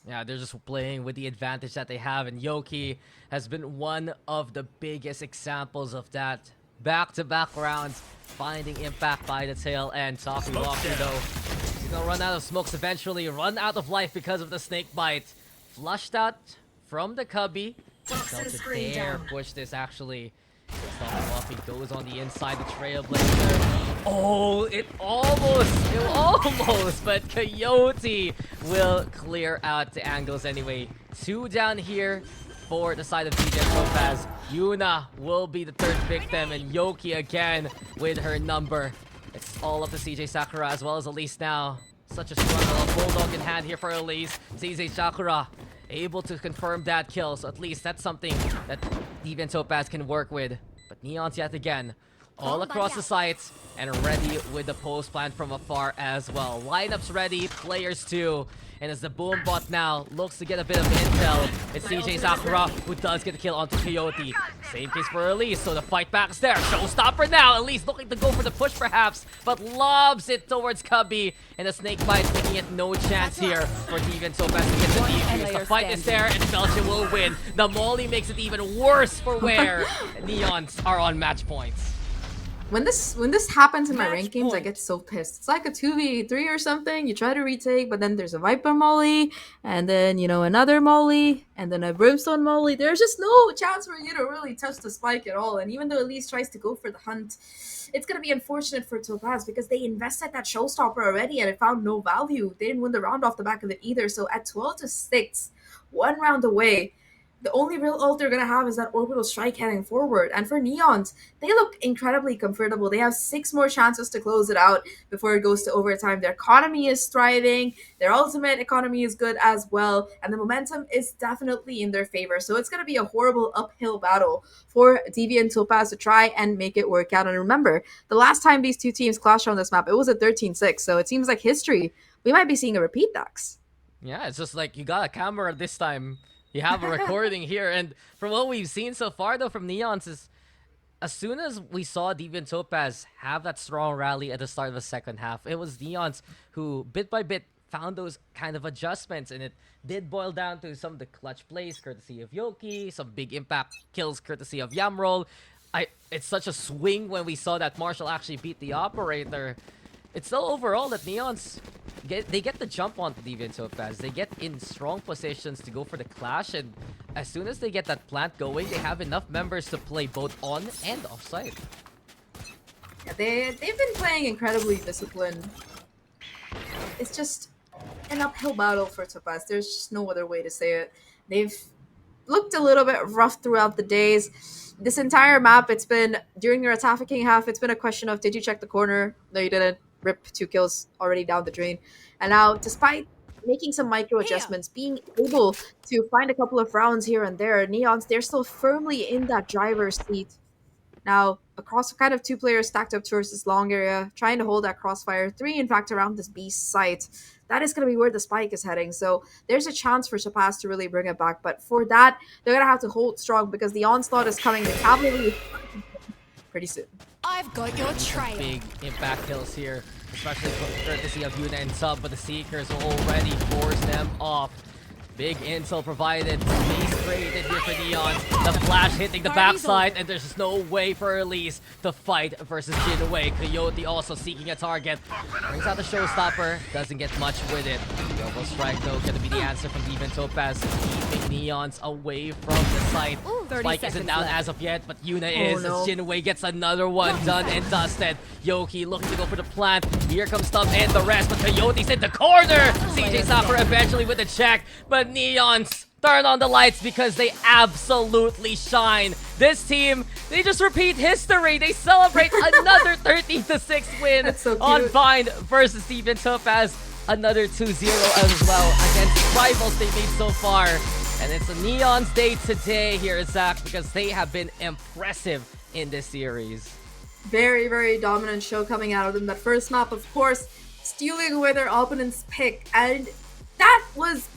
Yeah, they're just playing with the advantage that they have, and Yoki has been one of the biggest examples of that. Back-to-back rounds, finding impact by the tail end. Toffee Walker, though, he's gonna run out of smokes eventually, run out of life because of the snake bite. Flushed out from the cubby. Felt to dare push this, actually. Toffee Walker goes on the inside, the Trailblazer. Oh, it almost, but Coyote will clear out the angles anyway. 2 down here for the side of DJ Topaz. Yuna will be the 3rd victim, and Yoki again with her number. It's all up to CJ Sakura as well as Elise now. Such a struggle, a bulldog in hand here for Elise. CJ Sakura able to confirm that kill, so at least that's something that Deviant Topaz can work with. But Neons yet again, all across the sites, and ready with the post plan from afar as well. Lineups ready, players too. And as the boom bot now looks to get a bit of intel, it's CJ Sakura who does get the kill onto Coyote. Same case for Elise, so the fight back is there. Showstopper now, Elise looking to go for the push perhaps, but lobs it towards Cubby, and the snake bite making it no chance here for Deviant Topaz to get the defuse. The fight is there, and Belgium will win. The Molly makes it even worse for where Neons are on match points. When this happens in my ranked games, I get so pissed. It's like a 2v3 or something. You try to retake, but then there's a Viper Molly, and then, another Molly, and then a Brimstone Molly. There's just no chance for you to really touch the spike at all. And even though Elise tries to go for the hunt, it's going to be unfortunate for Topaz because they invested that Showstopper already and it found no value. They didn't win the round off the back of it either. So at 12-6, 1 round away, the only real ult they're going to have is that orbital strike heading forward. And for Neons, they look incredibly comfortable. They have 6 more chances to close it out before it goes to overtime. Their economy is thriving. Their ultimate economy is good as well. And the momentum is definitely in their favor. So it's going to be a horrible uphill battle for Deviant Topaz to try and make it work out. And remember, the last time these two teams clashed on this map, it was a 13-6. So it seems like history. We might be seeing a repeat, Dax. Yeah, it's just like you got a camera this time. You have a recording here, and from what we've seen so far, though, from Neons, is as soon as we saw Deviant Topaz have that strong rally at the start of the second half, it was Neons who, bit by bit, found those kind of adjustments, and it did boil down to some of the clutch plays, courtesy of Yoki, some big impact kills, courtesy of Yamroll. It's such a swing when we saw that Marshall actually beat the operator. It's still overall that Neons get the jump on the Deviant Topaz. They get in strong positions to go for the clash, and as soon as they get that plant going, they have enough members to play both on and off site. Yeah, they've been playing incredibly disciplined. It's just an uphill battle for Topaz. There's just no other way to say it. They've looked a little bit rough throughout the days. This entire map, it's been, during your attacking half, it's been a question of, did you check the corner? No, you didn't. Rip, 2 kills already down the drain. And now, despite making some micro adjustments, being able to find a couple of rounds here and there, Neons, they're still firmly in that driver's seat. Now, across kind of 2 players stacked up towards this long area, trying to hold that crossfire. 3, in fact, around this beast site. That is going to be where the spike is heading. So there's a chance for Topaz to really bring it back. But for that, they're going to have to hold strong because the onslaught is coming. The cavalry pretty soon. I've got your trail. Big impact kills here, especially courtesy of Yuna and Sub, but the Seekers will already force them off. Big intel provided, space created here for Neons. The flash hitting the backside, and there's no way for Elise to fight versus Jinwei. Coyote also seeking a target. Brings out the Showstopper, doesn't get much with it. Double strike though, gonna be the answer from Deviant Topaz, keeping Neons away from the site. Ooh, 30 Spike isn't seconds down left. as of yet, but Yuna Oh, is. no. As Jinwei gets another one done and dusted. Yoki looking to go for the plant. Here comes Stuff and the rest, but Coyote's in the corner. CJ Sapper eventually with the check, but Neons turn on the lights because they absolutely shine. This team, they just repeat history. They celebrate another 13-6 win That's so on cute. Vine versus Deviant Topaz. Another 2-0 as well against rivals they made so far. And it's a Neon's day today here, Zach, because they have been impressive in this series. Very, very dominant show coming out of them. That first map, of course, stealing away their opponent's pick. And that was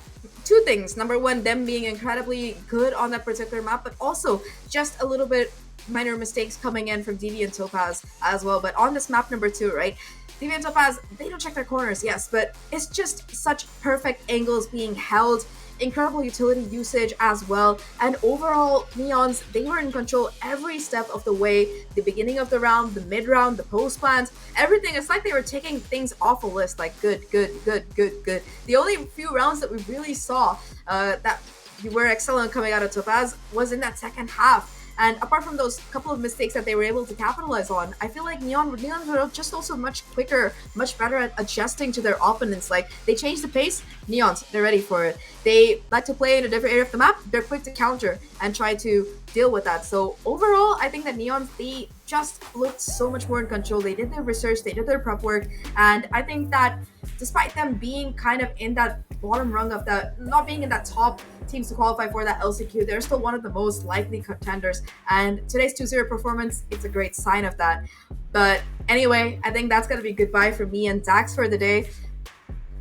two things. Number one, them being incredibly good on that particular map, but also just a little bit minor mistakes coming in from Deviant Topaz as well. But on this map number two, right? Deviant Topaz, they don't check their corners, yes, but it's just such perfect angles being held. Incredible utility usage as well, and overall Neons, they were in control every step of the way. The beginning of the round, the mid round, the post plans, everything. It's like they were taking things off a list, like good. The only few rounds that we really saw that were excellent coming out of Topaz was in that second half. And apart from those couple of mistakes that they were able to capitalize on, I feel like Neons were just also much quicker, much better at adjusting to their opponents. Like, they changed the pace, Neons, they're ready for it. They like to play in a different area of the map, they're quick to counter and try to deal with that. So overall, I think that Neons, they just looked so much more in control. They did their research, they did their prep work, and I think that despite them being kind of in that bottom rung of that, not being in that top teams to qualify for that LCQ, they're still one of the most likely contenders. And today's 2-0 performance, it's a great sign of that. But anyway, I think that's going to be goodbye for me and Dax for the day.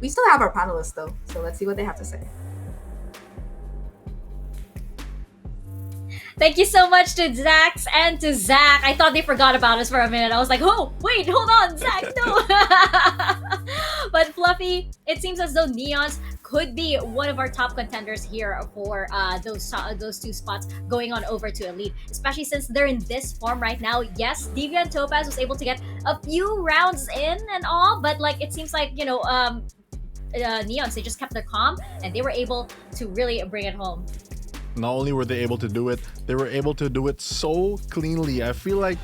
We still have our panelists though, so let's see what they have to say. Thank you so much to Zax and to Zach. I thought they forgot about us for a minute. I was like, oh, wait, hold on, Zach, no. But Fluffy, it seems as though Neons could be one of our top contenders here for those two spots going on over to Elite, especially since they're in this form right now. Yes, Deviant Topaz was able to get a few rounds in and all, but like it seems like, you know, Neons, they just kept their calm and they were able to really bring it home. Not only were they able to do it, they were able to do it so cleanly. I feel like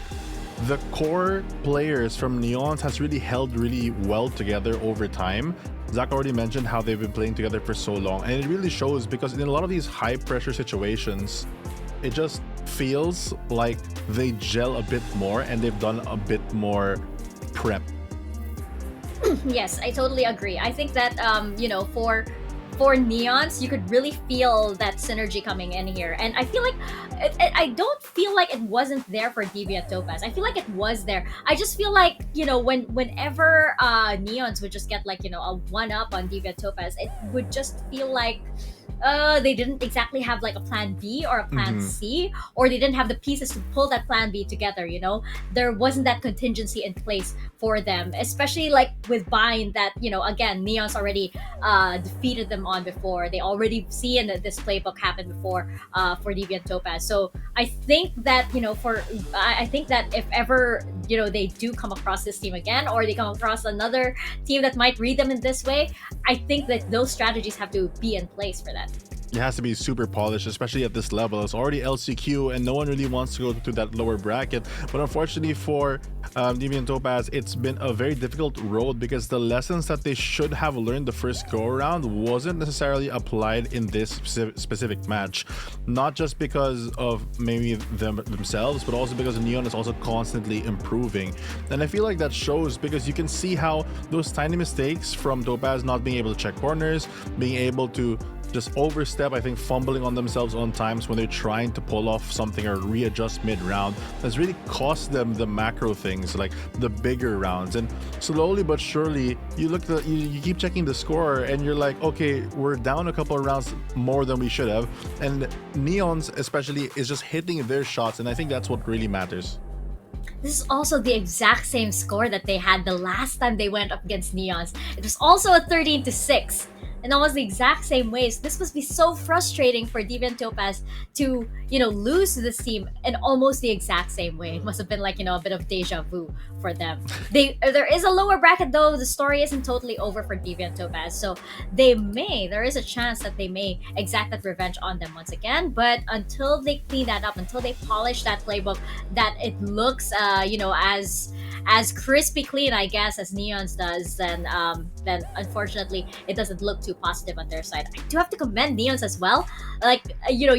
the core players from NEONS has really held really well together over time. Zach already mentioned how they've been playing together for so long, and it really shows because in a lot of these high pressure situations, it just feels like they gel a bit more and they've done a bit more prep. Yes, I totally agree. I think that you know, for Neons, you could really feel that synergy coming in here, and I feel like I don't feel like it wasn't there for Deviant Topaz. I feel like it was there. I just feel like, you know, whenever Neons would just get like, you know, a 1-up on Deviant Topaz, it would just feel like they didn't exactly have like a plan B or a plan C, or they didn't have the pieces to pull that plan B together, you know? There wasn't that contingency in place for them, especially like with Vine that, you know, again, Neon's already defeated them on before. They already seen this playbook happen before for Deviant Topaz. So I think that, you know, I think that if ever, you know, they do come across this team again, or they come across another team that might read them in this way, I think that those strategies have to be in place for that. It has to be super polished, especially at this level. It's already LCQ and no one really wants to go to that lower bracket. But unfortunately for Deviant Topaz, it's been a very difficult road because the lessons that they should have learned the first go around wasn't necessarily applied in this specific match. Not just because of maybe themselves, but also because Neon is also constantly improving. And I feel like that shows because you can see how those tiny mistakes from Topaz not being able to check corners, being able to just overstep, I think fumbling on themselves on times when they're trying to pull off something or readjust mid-round, has really cost them the macro things, like the bigger rounds. And slowly but surely, you look at you keep checking the score and you're like, okay, we're down a couple of rounds more than we should have. And Neons especially is just hitting their shots, and I think that's what really matters. This is also the exact same score that they had the last time they went up against Neons. It was also a 13-6. in almost the exact same ways. This must be so frustrating for Deviant Topaz to, lose to this team in almost the exact same way. It must have been like, a bit of deja vu for them. There is a lower bracket though. The story isn't totally over for Deviant Topaz, so there is a chance that they may exact that revenge on them once again. But until they clean that up, until they polish that playbook, that it looks, as crispy clean, I guess, as Neons does, then unfortunately it doesn't look too positive on their side. I do have to commend Neons as well. Like, you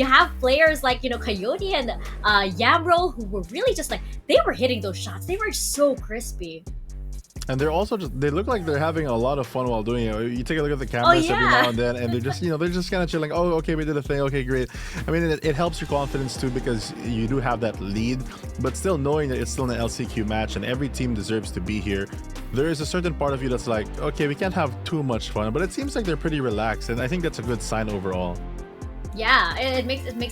have players like, Coyote and Yamro, who were really just like, they were hitting those shots. They were so crispy. And they're also they look like they're having a lot of fun while doing it. You take a look at the cameras every now and then, and they're just, they're just kind of chilling. Oh, okay, we did a thing. Okay, great. I mean, it helps your confidence too, because you do have that lead, but still knowing that it's still an LCQ match and every team deserves to be here, there is a certain part of you that's like, okay, we can't have too much fun, but it seems like they're pretty relaxed, and I think that's a good sign overall. Yeah, it makes me,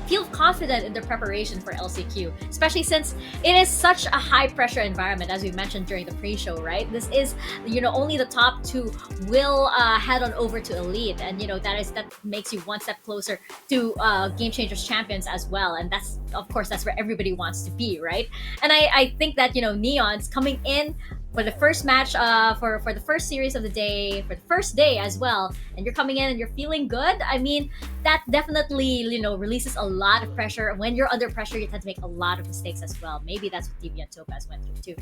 feel confident in their preparation for LCQ, especially since it is such a high pressure environment, as we mentioned during the pre-show, right? This is, only the top 2 will head on over to Elite, and that makes you one step closer to Game Changers champions as well, and that's, of course, that's where everybody wants to be, right? And I think that, Neons coming in for the first match, for the first series of the day, for the first day as well, and you're coming in and you're feeling good, I mean, that definitely, releases a lot of pressure. When you're under pressure, you tend to make a lot of mistakes as well. Maybe that's what Deviant Topaz went through too.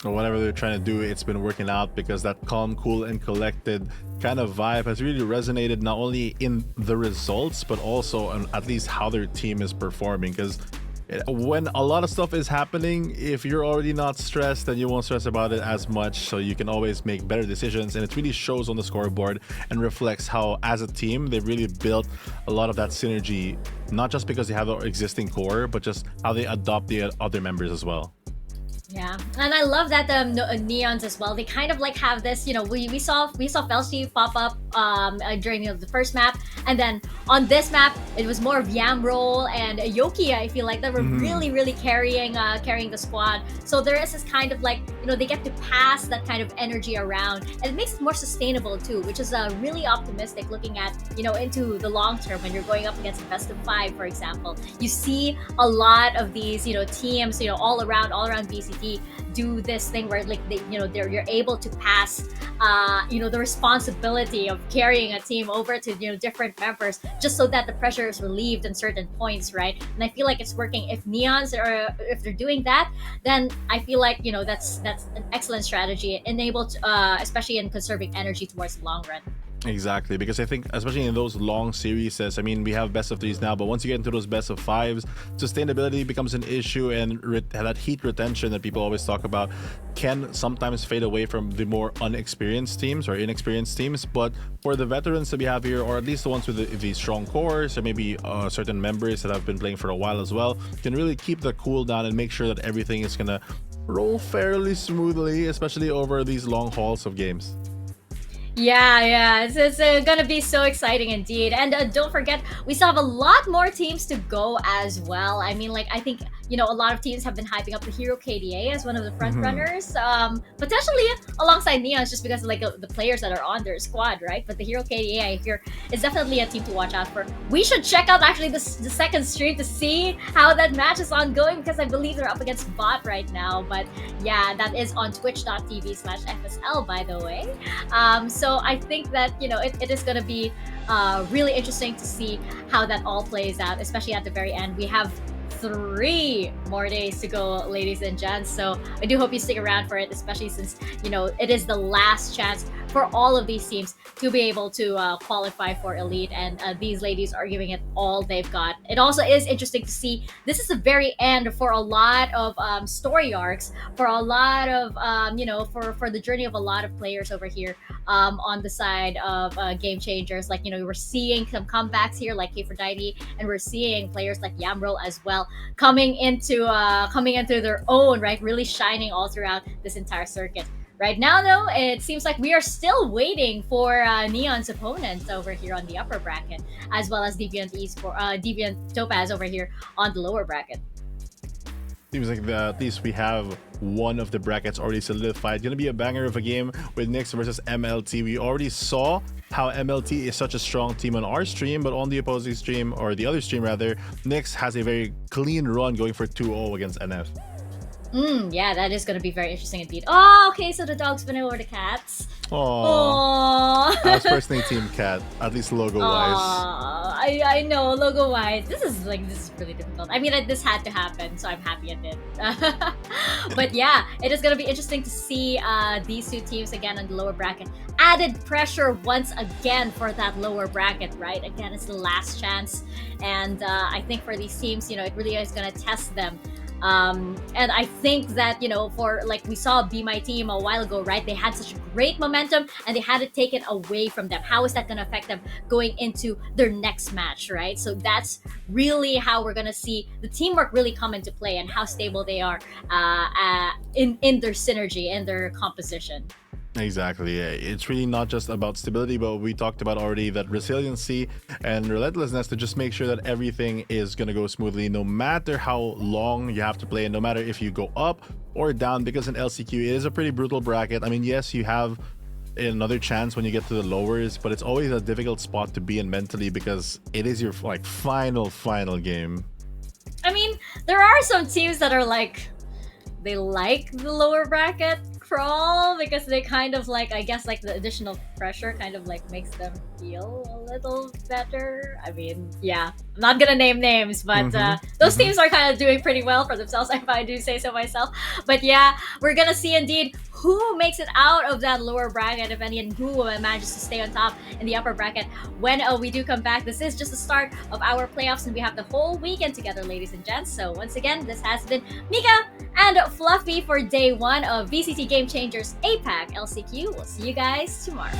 Or whatever they're trying to do, it's been working out, because that calm, cool, and collected kind of vibe has really resonated not only in the results, but also on at least how their team is performing. Because when a lot of stuff is happening, if you're already not stressed, then you won't stress about it as much, so you can always make better decisions, and it really shows on the scoreboard and reflects how, as a team, they've really built a lot of that synergy, not just because they have the existing core, but just how they adopt the other members as well. Yeah, and I love that Neons as well. They kind of like have this, we saw Felshi pop up during the first map, and then on this map it was more of Yamroll and Yoki. I feel like that were really carrying the squad. So there is this kind of like, they get to pass that kind of energy around, and it makes it more sustainable too, which is really optimistic looking at into the long term. When you're going up against a best of 5, for example, you see a lot of these teams all around VCT do this thing where like you're able to pass the responsibility of carrying a team over to different members, just so that the pressure is relieved in certain points, right? And I feel like it's working. If Neons if they're doing that, then I feel like that's an excellent strategy, enabled especially in conserving energy towards the long run. Exactly, because I think especially in those long series, I mean, we have best of 3s now, but once you get into those best of 5s, sustainability becomes an issue, and that heat retention that people always talk about can sometimes fade away from the more unexperienced teams or inexperienced teams. But for the veterans that we have here, or at least the ones with the strong cores, or maybe certain members that have been playing for a while as well, can really keep the cool down and make sure that everything is gonna roll fairly smoothly, especially over these long hauls of games. Yeah, it's gonna be so exciting indeed. And don't forget, we still have a lot more teams to go as well. I mean, like, I think a lot of teams have been hyping up the Hero KDA as one of the front runners, potentially alongside Neons, just because of like the players that are on their squad, right? But the Hero KDA, I hear, is definitely a team to watch out for. We should check out actually the second stream to see how that match is ongoing, because I believe they're up against Bot right now. But yeah, that is on twitch.tv/FSL, by the way. So I think that it is going to be really interesting to see how that all plays out, especially at the very end. We have 3 more days to go, ladies and gents, so I do hope you stick around for it, especially since it is the last chance for all of these teams to be able to qualify for Elite, and these ladies are giving it all they've got. It also is interesting to see this is the very end for a lot of story arcs, for a lot of for the journey of a lot of players over here on the side of Game Changers. Like we're seeing some comebacks here like K4Dyney, and we're seeing players like Yamroll as well coming into their own, right, really shining all throughout this entire circuit. Right now, though, it seems like we are still waiting for Neon's opponents over here on the upper bracket, as well as Deviant Topaz over here on the lower bracket. Seems like at least we have one of the brackets already solidified. Gonna be a banger of a game with Nyx versus MLT. We already saw how MLT is such a strong team on our stream, but on the opposing stream, or the other stream rather, Nyx has a very clean run going for 2-0 against NF. Yeah, that is going to be very interesting indeed. Oh, okay, so the dogs went over the cats. Aww. Aww. I was personally Team Cat, at least logo-wise. I know, logo-wise. This is really difficult. I mean, this had to happen, so I'm happy it did. But yeah, it is going to be interesting to see these two teams again on the lower bracket. Added pressure once again for that lower bracket, right? Again, it's the last chance. And I think for these teams, it really is going to test them. And I think that, for like we saw Be My Team a while ago, right? They had such great momentum and they had it taken away from them. How is that going to affect them going into their next match, right? So that's really how we're going to see the teamwork really come into play and how stable they are in their synergy and their composition. Exactly. Yeah. It's really not just about stability, but we talked about already that resiliency and relentlessness to just make sure that everything is going to go smoothly, no matter how long you have to play and no matter if you go up or down, because in LCQ, it is a pretty brutal bracket. I mean, yes, you have another chance when you get to the lowers, but it's always a difficult spot to be in mentally because it is your final game. I mean, there are some teams that are they like the lower bracket crawl because they kind of I guess the additional pressure kind of makes them feel a little better. I mean, yeah, I'm not gonna name names, but those teams are kind of doing pretty well for themselves, if I do say so myself. But yeah, we're gonna see indeed who makes it out of that lower bracket, if any, and who manages to stay on top in the upper bracket when we do come back. This is just the start of our playoffs, and we have the whole weekend together, ladies and gents. So once again, this has been Mika and Fluffy for day one of VCT Game Changers APAC LCQ. We'll see you guys tomorrow.